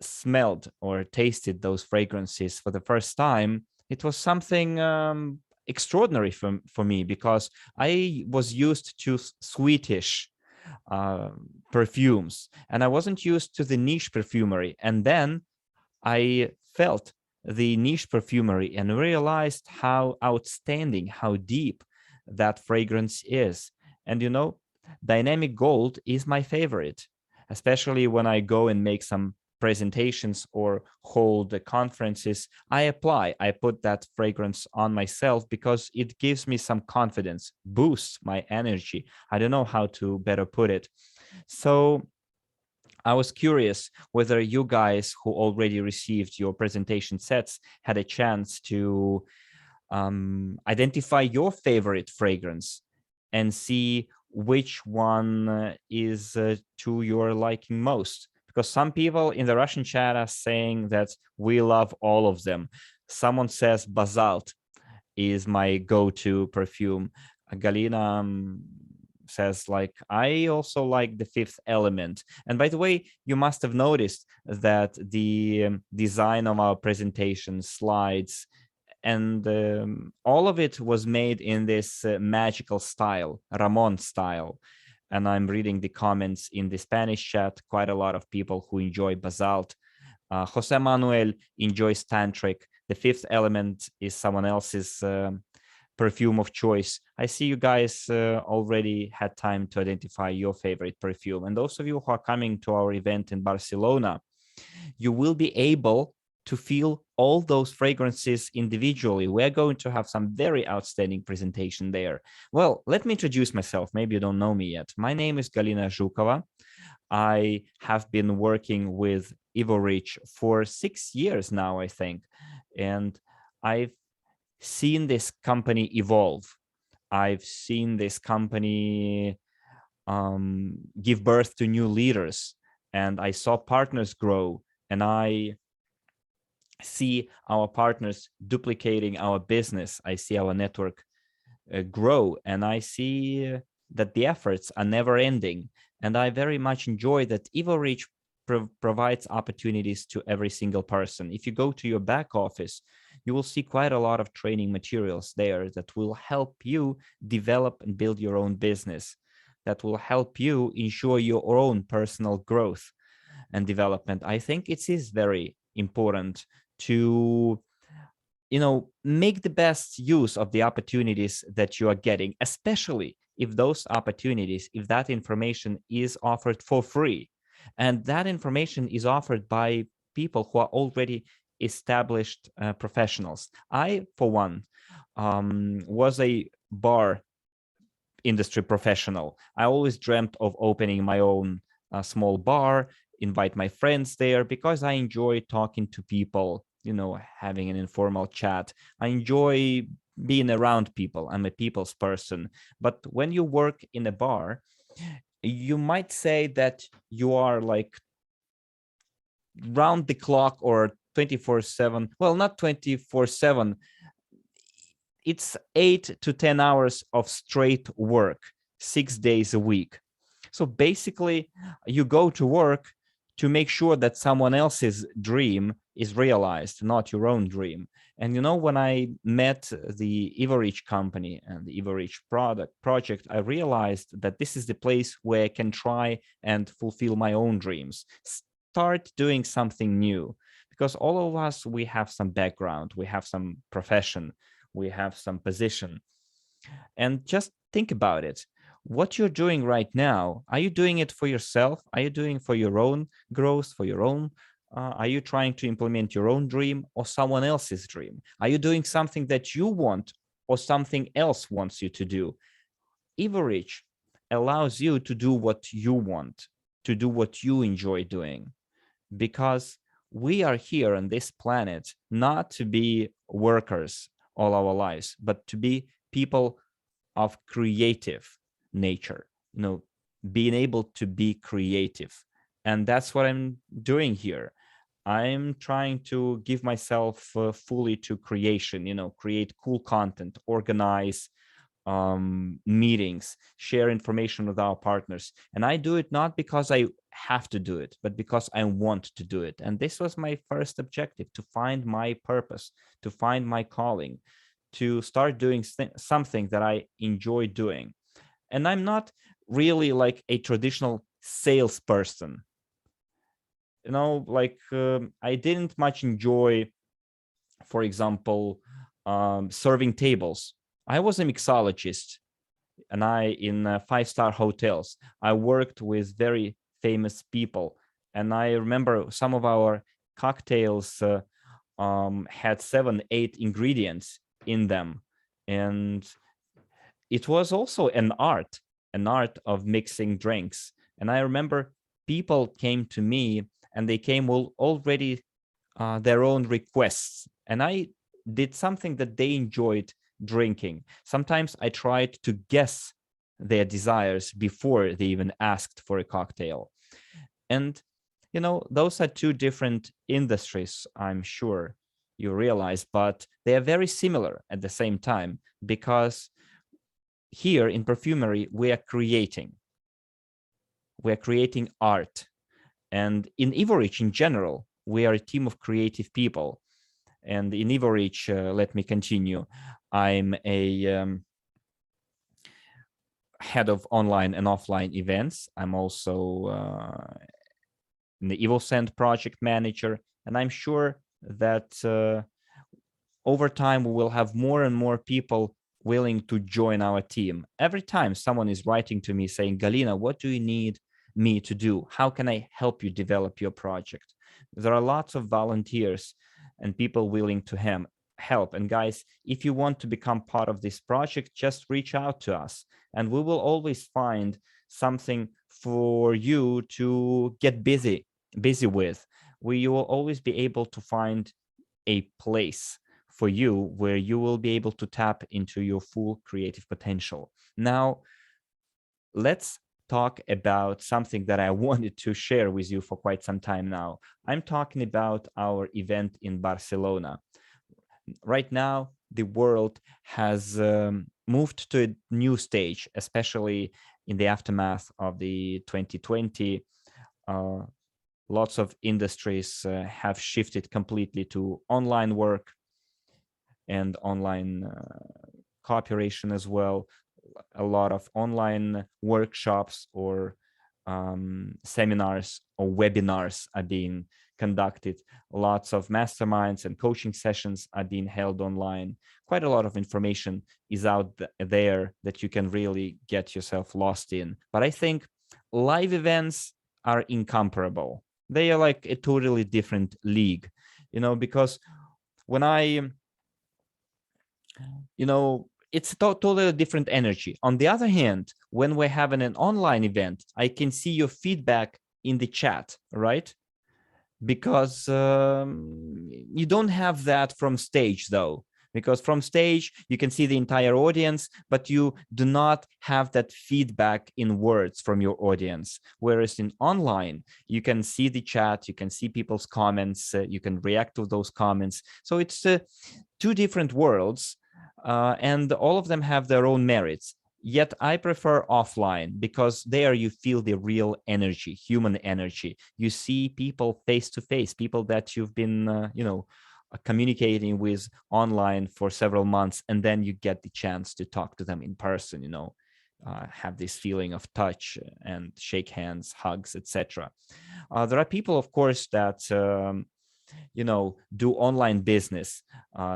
smelled or tasted those fragrances for the first time, it was something extraordinary for me, because I was used to Swedish perfumes, and I wasn't used to the niche perfumery. And then I felt the niche perfumery and realized how outstanding, how deep that fragrance is. And you know, dynamic gold is my favorite, especially when I go and make some presentations or hold the conferences. I put that fragrance on myself because it gives me some confidence, boosts my energy. I don't know how to better put it. So I was curious whether you guys who already received your presentation sets had a chance to identify your favorite fragrance and see which one is to your liking most. Because some people in the Russian chat are saying that we love all of them. Someone says Basalt is my go-to perfume. Galina says, like, I also like the Fifth Element. And by the way, you must have noticed that the design of our presentation slides and all of it was made in this magical style, Ramon style. And I'm reading the comments in the Spanish chat, quite a lot of people who enjoy Basalt. José Manuel enjoys Tantric. The Fifth Element is someone else's perfume of choice. I see you guys already had time to identify your favorite perfume. And those of you who are coming to our event in Barcelona, you will be able to feel all those fragrances individually. We're going to have some very outstanding presentation there. Well, let me introduce myself. Maybe you don't know me yet. My name is Galina Zhukova. I have been working with Evorich for 6 years now, I think. And I've seen this company evolve. I've seen this company give birth to new leaders. And I saw partners grow. And I see our partners duplicating our business. I see our network grow, and I see that the efforts are never ending. And I very much enjoy that Evorich provides opportunities to every single person. If you go to your back office, you will see quite a lot of training materials there that will help you develop and build your own business, that will help you ensure your own personal growth and development. I think it is very important to, make the best use of the opportunities that you are getting, especially if those opportunities, if that information is offered for free. And that information is offered by people who are already established professionals. I, for one, was a bar industry professional. I always dreamt of opening my own small bar, invite my friends there, because I enjoy talking to people, having an informal chat. I enjoy being around people. I'm a people's person. But when you work in a bar, you might say that you are like round the clock or 24/7. Well, not 24/7. It's 8 to 10 hours of straight work, 6 days a week. So basically, you go to work to make sure that someone else's dream is realized, not your own dream. And when I met the Evorich company and the Evorich project, I realized that this is the place where I can try and fulfill my own dreams, start doing something new, because all of us, we have some background, we have some profession, we have some position. And just think about it. What you're doing right now, are you doing it for yourself? Are you doing it for your own growth, for your own? Are you trying to implement your own dream or someone else's dream? Are you doing something that you want or something else wants you to do? Evorich allows you to do what you want, to do what you enjoy doing, because we are here on this planet not to be workers all our lives, but to be people of creative nature, being able to be creative. And that's what I'm doing here. I'm trying to give myself fully to creation, create cool content, organize meetings, share information with our partners. And I do it not because I have to do it, but because I want to do it. And this was my first objective, to find my purpose, to find my calling, to start doing something that I enjoy doing. And I'm not really like a traditional salesperson. I didn't much enjoy, for example, serving tables. I was a mixologist, and in 5-star hotels, I worked with very famous people. And I remember some of our cocktails had 7, 8 ingredients in them. And it was also an art of mixing drinks. And I remember people came to me and they came already their own requests. And I did something that they enjoyed drinking. Sometimes I tried to guess their desires before they even asked for a cocktail. And, those are two different industries, I'm sure you realize, but they are very similar at the same time, because here in perfumery, we are creating art. And in Evorich in general, we are a team of creative people. And in Evorich, let me continue. I'm a head of online and offline events. I'm also the EvoScent project manager. And I'm sure that over time, we will have more and more people willing to join our team. Every time someone is writing to me saying, Galina, what do you need me to do? How can I help you develop your project? There are lots of volunteers and people willing to help. And guys, if you want to become part of this project, just reach out to us and we will always find something for you to get busy with. You will always be able to find a place for you where you will be able to tap into your full creative potential. Now, let's talk about something that I wanted to share with you for quite some time now. I'm talking about our event in Barcelona. Right now, the world has moved to a new stage, especially in the aftermath of the 2020. Lots of industries have shifted completely to online work and online cooperation as well. A lot of online workshops or seminars or webinars are being conducted. Lots of masterminds and coaching sessions are being held online. Quite a lot of information is out there that you can really get yourself lost in. But I think live events are incomparable. They are like a totally different league, because when it's totally different energy. On the other hand, when we're having an online event, I can see your feedback in the chat, right? Because you don't have that from stage though, because from stage you can see the entire audience, but you do not have that feedback in words from your audience. Whereas in online, you can see the chat, you can see people's comments, you can react to those comments. So it's two different worlds, and all of them have their own merits. Yet I prefer offline because there you feel the real energy, human energy. You see people face to face, people that you've been, communicating with online for several months, and then you get the chance to talk to them in person, have this feeling of touch and shake hands, hugs, etc. There are people, of course, that do online business.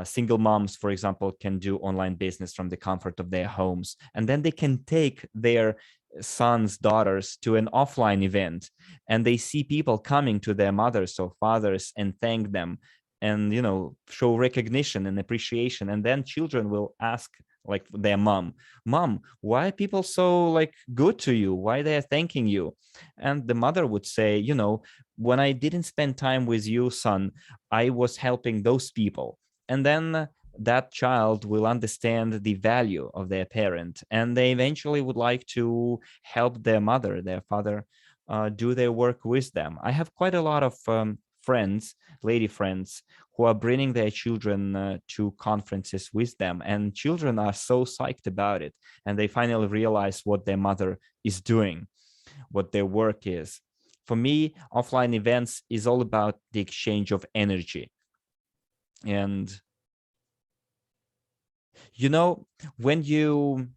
Single moms, for example, can do online business from the comfort of their homes, and then they can take their sons, daughters to an offline event, and they see people coming to their mothers or fathers and thank them, and show recognition and appreciation. And then children will ask like their mom, why are people so like good to you? Why they are thanking you? And the mother would say, when I didn't spend time with you, son, I was helping those people. And then that child will understand the value of their parent, and they eventually would like to help their mother, their father, do their work with them. I have quite a lot of friends, lady friends, who are bringing their children to conferences with them, and children are so psyched about it, and they finally realize what their mother is doing, what their work is. For me, offline events is all about the exchange of energy. And when you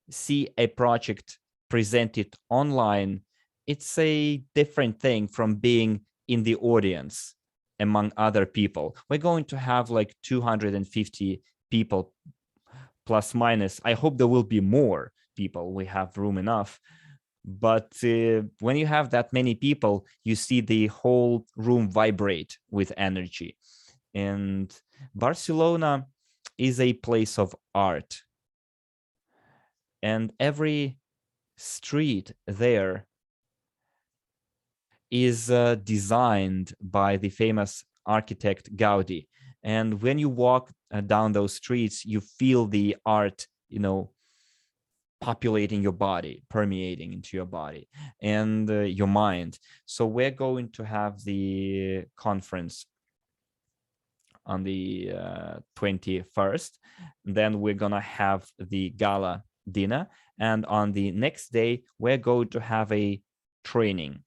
see a project presented online, it's a different thing from being in the audience among other people. We're going to have like 250 people plus minus. I hope there will be more people. We have room enough. But when you have that many people, you see the whole room vibrate with energy. And Barcelona is a place of art. And every street there is designed by the famous architect Gaudi. And when you walk down those streets, you feel the art, populating your body, permeating into your body and your mind. So we're going to have the conference on the 21st. Then we're gonna have the gala dinner, and on the next day we're going to have a training.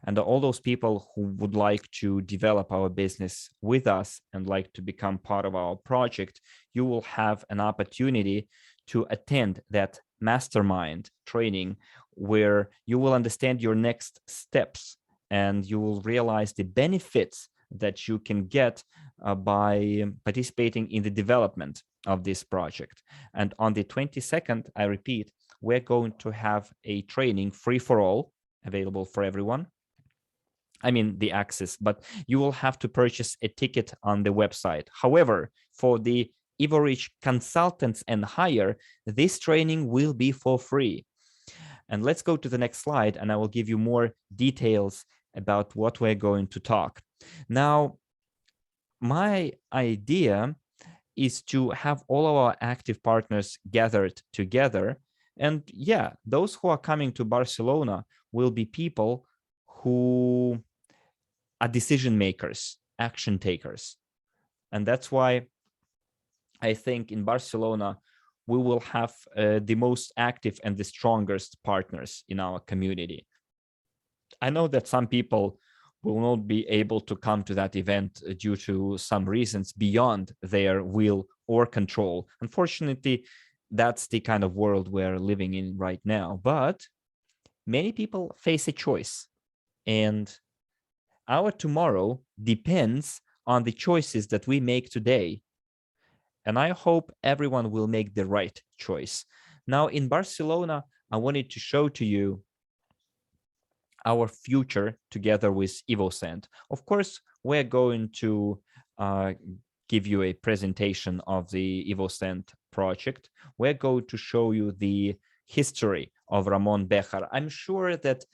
And all those people who would like to develop our business with us and like to become part of our project, you will have an opportunity to attend that mastermind training, where you will understand your next steps and you will realize the benefits that you can get by participating in the development of this project. And on the 22nd, I repeat, we're going to have a training free for all, available for everyone. I mean, the access, but you will have to purchase a ticket on the website. However, for the Evorich consultants and higher, this training will be for free. And let's go to the next slide, and I will give you more details about what we're going to talk. Now, my idea is to have all of our active partners gathered together. And yeah, those who are coming to Barcelona will be people who are decision makers, action takers. And that's why I think in Barcelona, we will have the most active and the strongest partners in our community. I know that some people will not be able to come to that event due to some reasons beyond their will or control. Unfortunately, that's the kind of world we're living in right now. But many people face a choice, and our tomorrow depends on the choices that we make today. And I hope everyone will make the right choice. Now, in Barcelona, I wanted to show to you our future together with EvoScent. Of course, we're going to give you a presentation of the EvoScent project. We're going to show you the history of Ramon Bejar. I'm sure that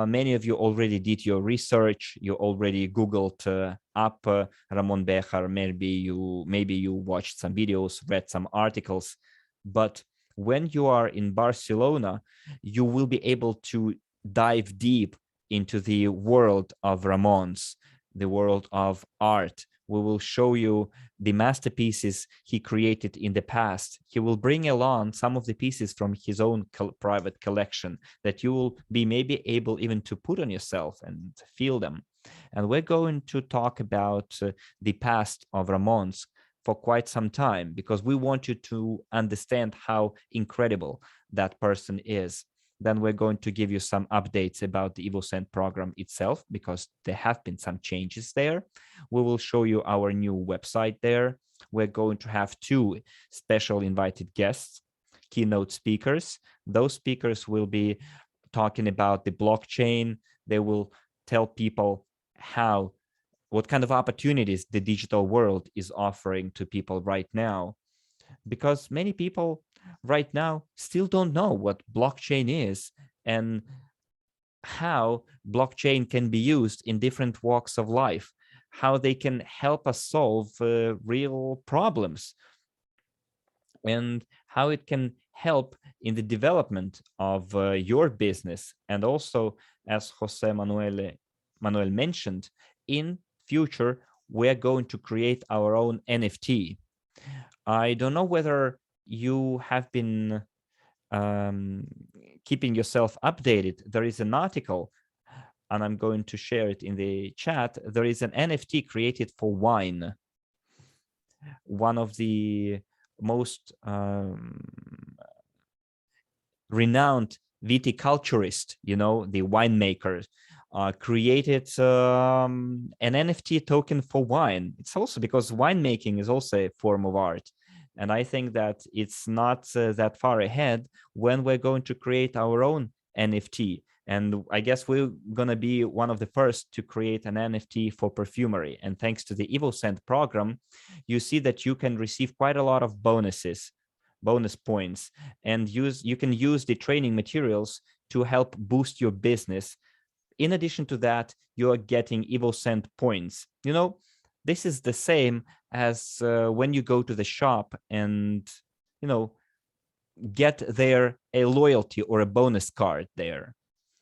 many of you already did your research. You already Googled up Ramon Bejar. Maybe you watched some videos, read some articles. But when you are in Barcelona, you will be able to dive deep into the world of Ramon's, the world of art. We will show you the masterpieces he created in the past. He will bring along some of the pieces from his own private collection that you will be maybe able even to put on yourself and feel them. And we're going to talk about the past of Ramon's for quite some time, because we want you to understand how incredible that person is. Then we're going to give you some updates about the EvoScent program itself, because there have been some changes there. We will show you our new website there. We're going to have 2 special invited guests, keynote speakers. Those speakers will be talking about the blockchain. They will tell people what kind of opportunities the digital world is offering to people right now, because many people right now still don't know what blockchain is and how blockchain can be used in different walks of life, how they can help us solve real problems, and how it can help in the development of your business. And also, as José Manuel mentioned, in future, we're going to create our own NFT. I don't know whether you have been keeping yourself updated. There is an article, and I'm going to share it in the chat. There is an NFT created for wine. One of the most renowned viticulturist, the winemaker, created an NFT token for wine. It's also because winemaking is also a form of art. And I think that it's not that far ahead when we're going to create our own NFT. And I guess we're going to be one of the first to create an NFT for perfumery. And thanks to the EvoScent program, you see that you can receive quite a lot of bonus points, and you can use the training materials to help boost your business. In addition to that, you are getting EvoScent points. This is the same as when you go to the shop and, get there a loyalty or a bonus card there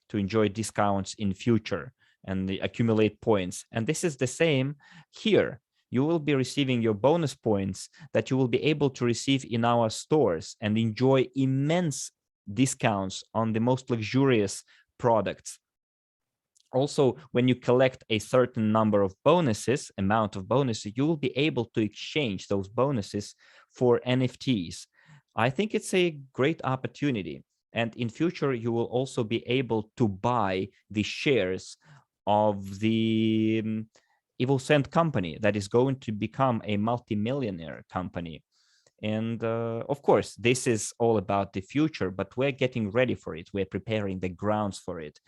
to enjoy discounts in future and accumulate points. And this is the same here. You will be receiving your bonus points that you will be able to receive in our stores and enjoy immense discounts on the most luxurious products. Also, when you collect a certain amount of bonuses, you will be able to exchange those bonuses for NFTs. I think it's a great opportunity. And in future, you will also be able to buy the shares of the EvoScent company that is going to become a multi-millionaire company. And of course, this is all about the future, but we're getting ready for it. We're preparing the grounds for it.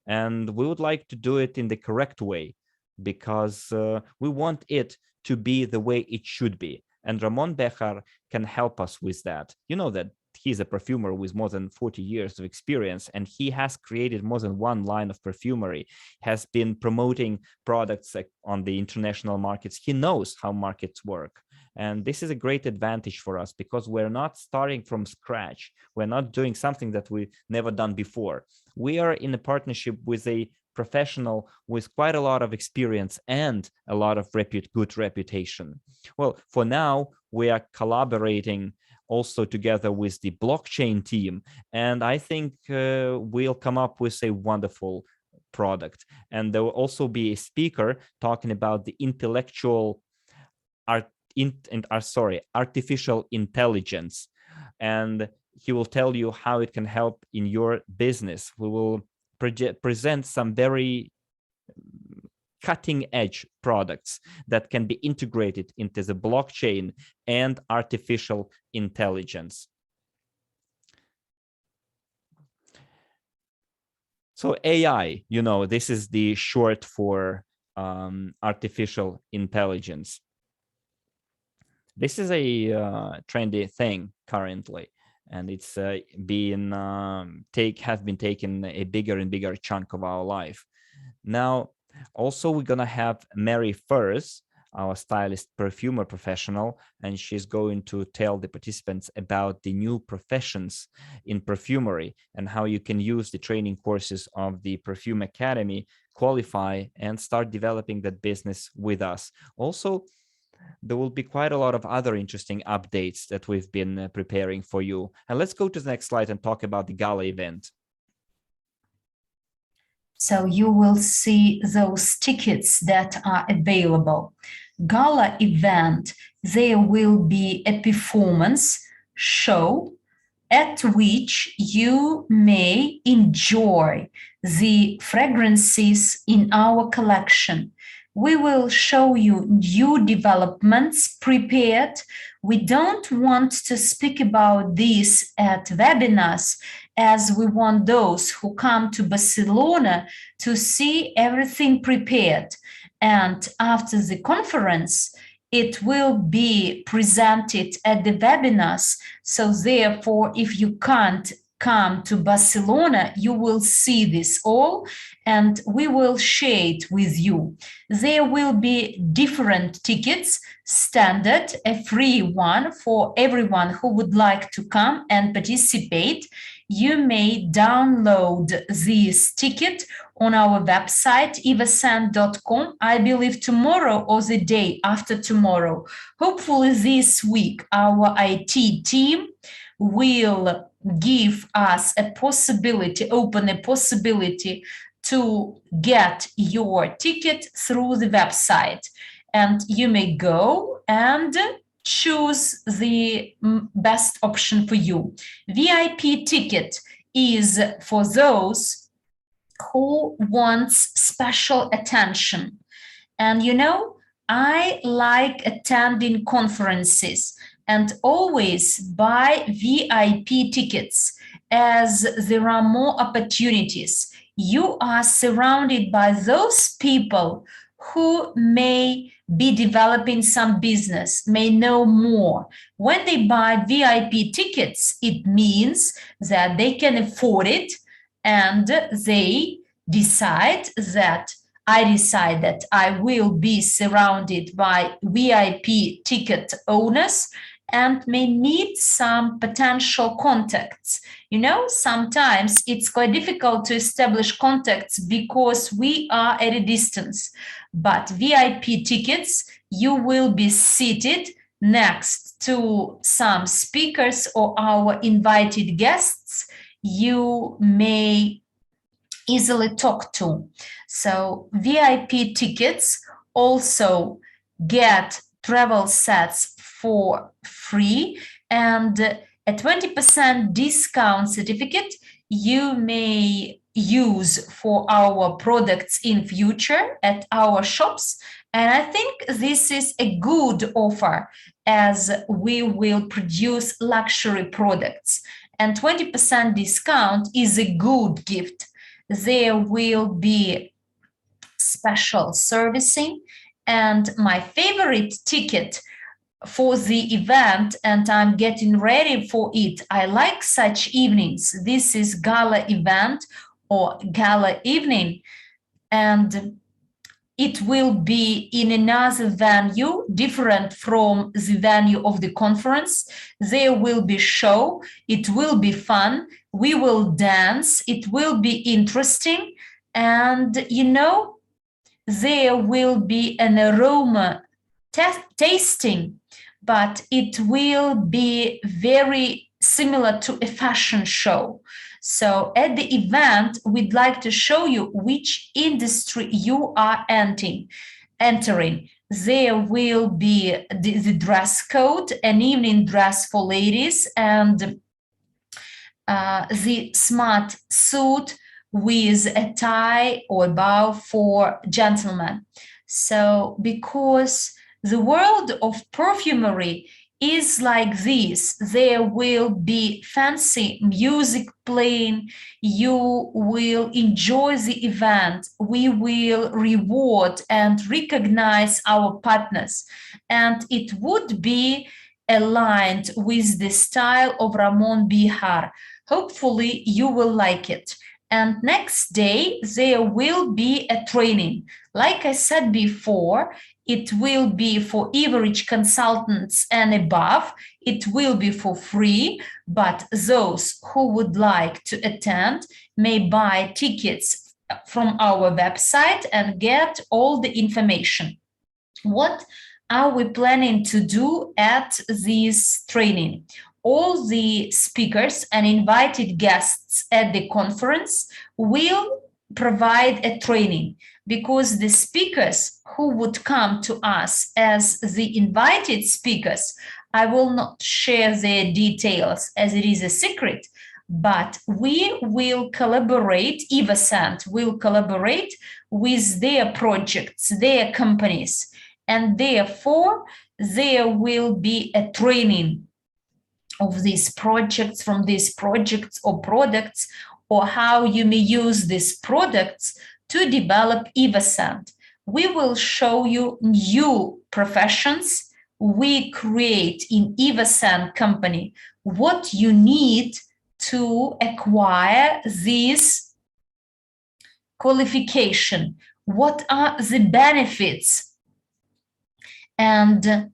And we would like to do it in the correct way, because we want it to be the way it should be. And Ramon Bejar can help us with that. You know that he's a perfumer with more than 40 years of experience, and he has created more than one line of perfumery, has been promoting products on the international markets. He knows how markets work. And this is a great advantage for us, because we're not starting from scratch. We're not doing something that we've never done before. We are in a partnership with a professional with quite a lot of experience and a lot of good reputation. Well, for now, we are collaborating also together with the blockchain team. And I think we'll come up with a wonderful product. And there will also be a speaker talking about the artificial intelligence. And he will tell you how it can help in your business. We will present some very cutting-edge products that can be integrated into the blockchain and artificial intelligence. So AI, this is the short for artificial intelligence. This is a trendy thing currently, and it's has been taking a bigger and bigger chunk of our life. Now, also we're gonna have Mary Furs, our stylist perfumer professional, and she's going to tell the participants about the new professions in perfumery and how you can use the training courses of the Perfume Academy, qualify and start developing that business with us. Also, there will be quite a lot of other interesting updates that we've been preparing for you. And let's go to the next slide and talk about the gala event. So you will see those tickets that are available. Gala event, there will be a performance show at which you may enjoy the fragrances in our collection. We will show you new developments prepared. We don't want to speak about this at webinars, as we want those who come to Barcelona to see everything prepared. And after the conference, it will be presented at the webinars. So therefore, if you can't come to Barcelona, you will see this all, and we will share it with you. There will be different tickets, standard, a free one for everyone who would like to come and participate. You may download this ticket on our website, EvoScent.com, I believe tomorrow or the day after tomorrow. Hopefully this week, our IT team will give us a possibility, open a possibility to get your ticket through the website. And you may go and choose the best option for you. VIP ticket is for those who wants special attention. And I like attending conferences and always buy VIP tickets, as there are more opportunities. You are surrounded by those people who may be developing some business, may know more. When they buy VIP tickets, it means that they can afford it, and they decide that I will be surrounded by VIP ticket owners and may need some potential contacts. Sometimes it's quite difficult to establish contacts because we are at a distance. But VIP tickets, you will be seated next to some speakers or our invited guests you may easily talk to. So VIP tickets also get travel sets for free, and a 20% discount certificate you may use for our products in future at our shops. And I think this is a good offer, as we will produce luxury products, and 20% discount is a good gift. There will be special servicing, and my favorite ticket for the event, and I'm getting ready for it. I like such evenings. This is gala event or gala evening, and it will be in another venue different from the venue of the conference. There will be show. It will be fun. We will dance. It will be interesting. And, there will be an aroma tasting, but it will be very similar to a fashion show. So at the event, we'd like to show you which industry you are entering. There will be the dress code, an evening dress for ladies, and the smart suit with a tie or bow for gentlemen. So because the world of perfumery is like this. There will be fancy music playing. You will enjoy the event. We will reward and recognize our partners. And it would be aligned with the style of Ramon Bihar. Hopefully you will like it. And next day, there will be a training. Like I said before, it will be for Evorich consultants and above. It will be for free, but those who would like to attend may buy tickets from our website and get all the information. What are we planning to do at this training? All the speakers and invited guests at the conference will provide a training, because the speakers who would come to us as the invited speakers, I will not share their details as it is a secret, but we will collaborate, EvoScent will collaborate with their projects, their companies, and therefore there will be a training of these projects, from these projects or products, or how you may use these products to develop EvoScent. We will show you new professions we create in EvoScent company, what you need to acquire this qualification, what are the benefits, and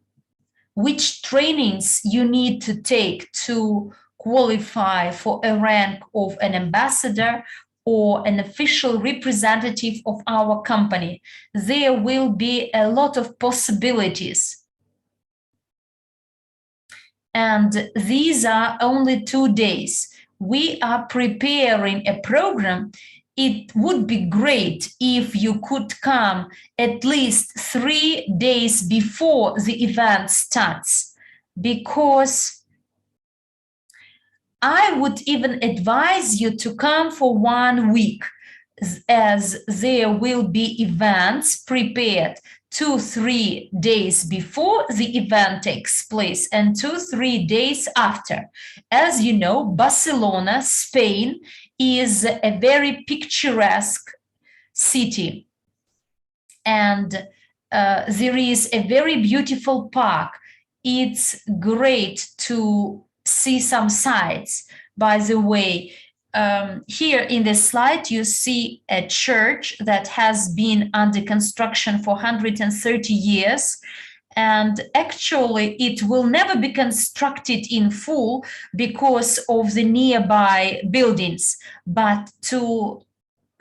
which trainings you need to take to qualify for a rank of an ambassador or an official representative of our company. There will be a lot of possibilities. And these are only 2 days. We are preparing a program. It would be great if you could come at least 3 days before the event starts, because I would even advise you to come for 1 week, as there will be events prepared 2-3 days before the event takes place and 2-3 days after. As you know, Barcelona, Spain, is a very picturesque city, and there is a very beautiful park. It's great to see some sights. By the way, here in the slide you see a church that has been under construction for 130 years, and actually it will never be constructed in full because of the nearby buildings, but to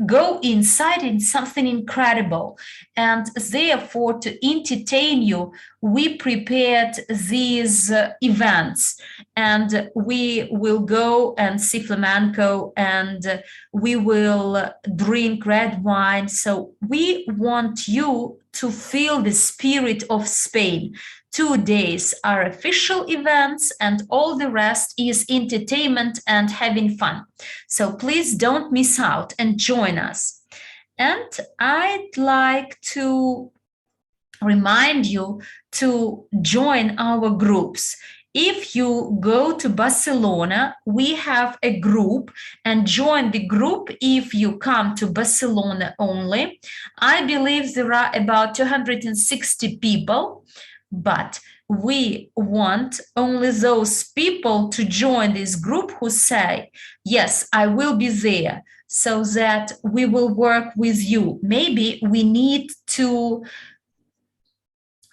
go inside in something incredible. And therefore, to entertain you, we prepared these events, and we will go and see flamenco, and we will drink red wine. So we want you to feel the spirit of Spain. 2 days are official events, and all the rest is entertainment and having fun. So please don't miss out and join us. And I'd like to remind you to join our groups. If you go to Barcelona, we have a group, and join the group if you come to Barcelona only. I believe there are about 260 people, but we want only those people to join this group who say, yes, I will be there, so that we will work with you. Maybe we need to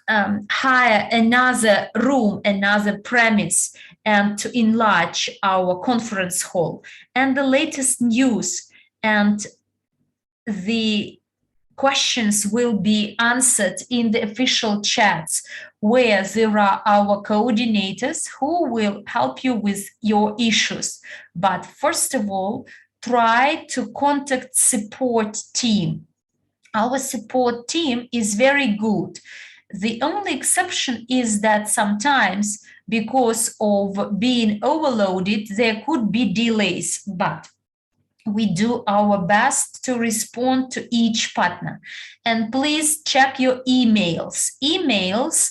hire another room, another premise, and to enlarge our conference hall. And the latest news and the questions will be answered in the official chats, where there are our coordinators who will help you with your issues. But first of all, try to contact support team. Our support team is very good. The only exception is that sometimes, because of being overloaded, there could be delays, but we do our best to respond to each partner. And please check your emails. Emails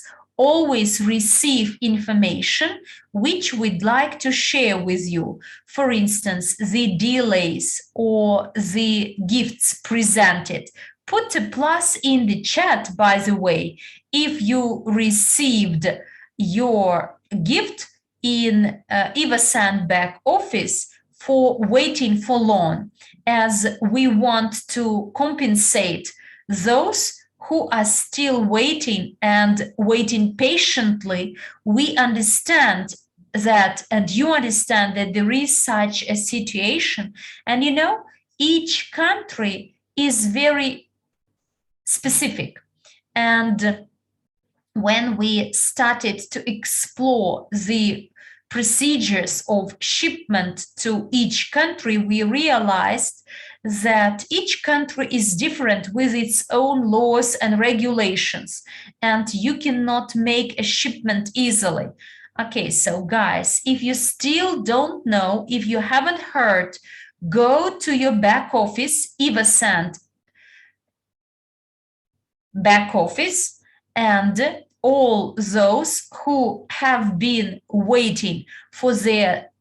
always receive information which we'd like to share with you. For instance, the delays or the gifts presented. Put a plus in the chat, by the way, if you received your gift in EvoScent back office for waiting for long, as we want to compensate those who are still waiting and waiting patiently. We understand that, and you understand that there is such a situation. And you know, each country is very specific. And when we started to explore the procedures of shipment to each country, we realized that each country is different with its own laws and regulations, and you cannot make a shipment easily. Okay, so guys, if you still don't know, if you haven't heard, go to your back office, EvoScent back office, and all those who have been waiting for their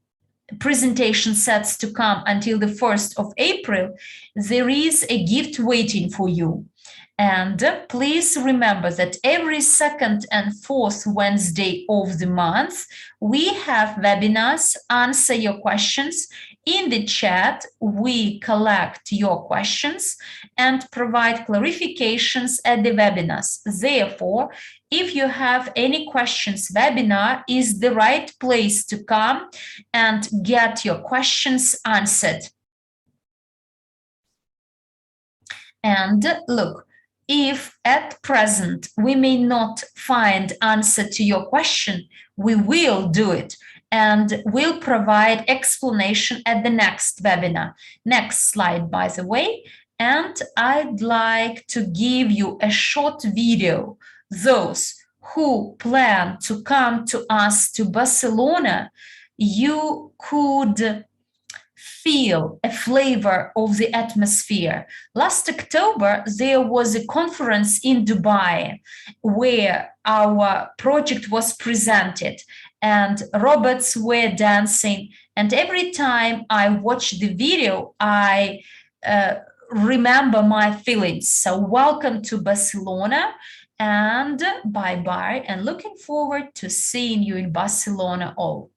presentation sets to come until the 1st of April, there is a gift waiting for you. And please remember that every second and fourth Wednesday of the month, we have webinars, answer your questions. In the chat, we collect your questions and provide clarifications at the webinars. Therefore, if you have any questions, webinar is the right place to come and get your questions answered. And look, if at present we may not find answer to your question, we will do it and we'll provide explanation at the next webinar. Next slide, by the way. And I'd like to give you a short video. Those who plan to come to us to Barcelona, you could feel a flavor of the atmosphere. Last October, there was a conference in Dubai where our project was presented and robots were dancing. And every time I watch the video, I remember my feelings. So welcome to Barcelona and bye-bye, and looking forward to seeing you in Barcelona all.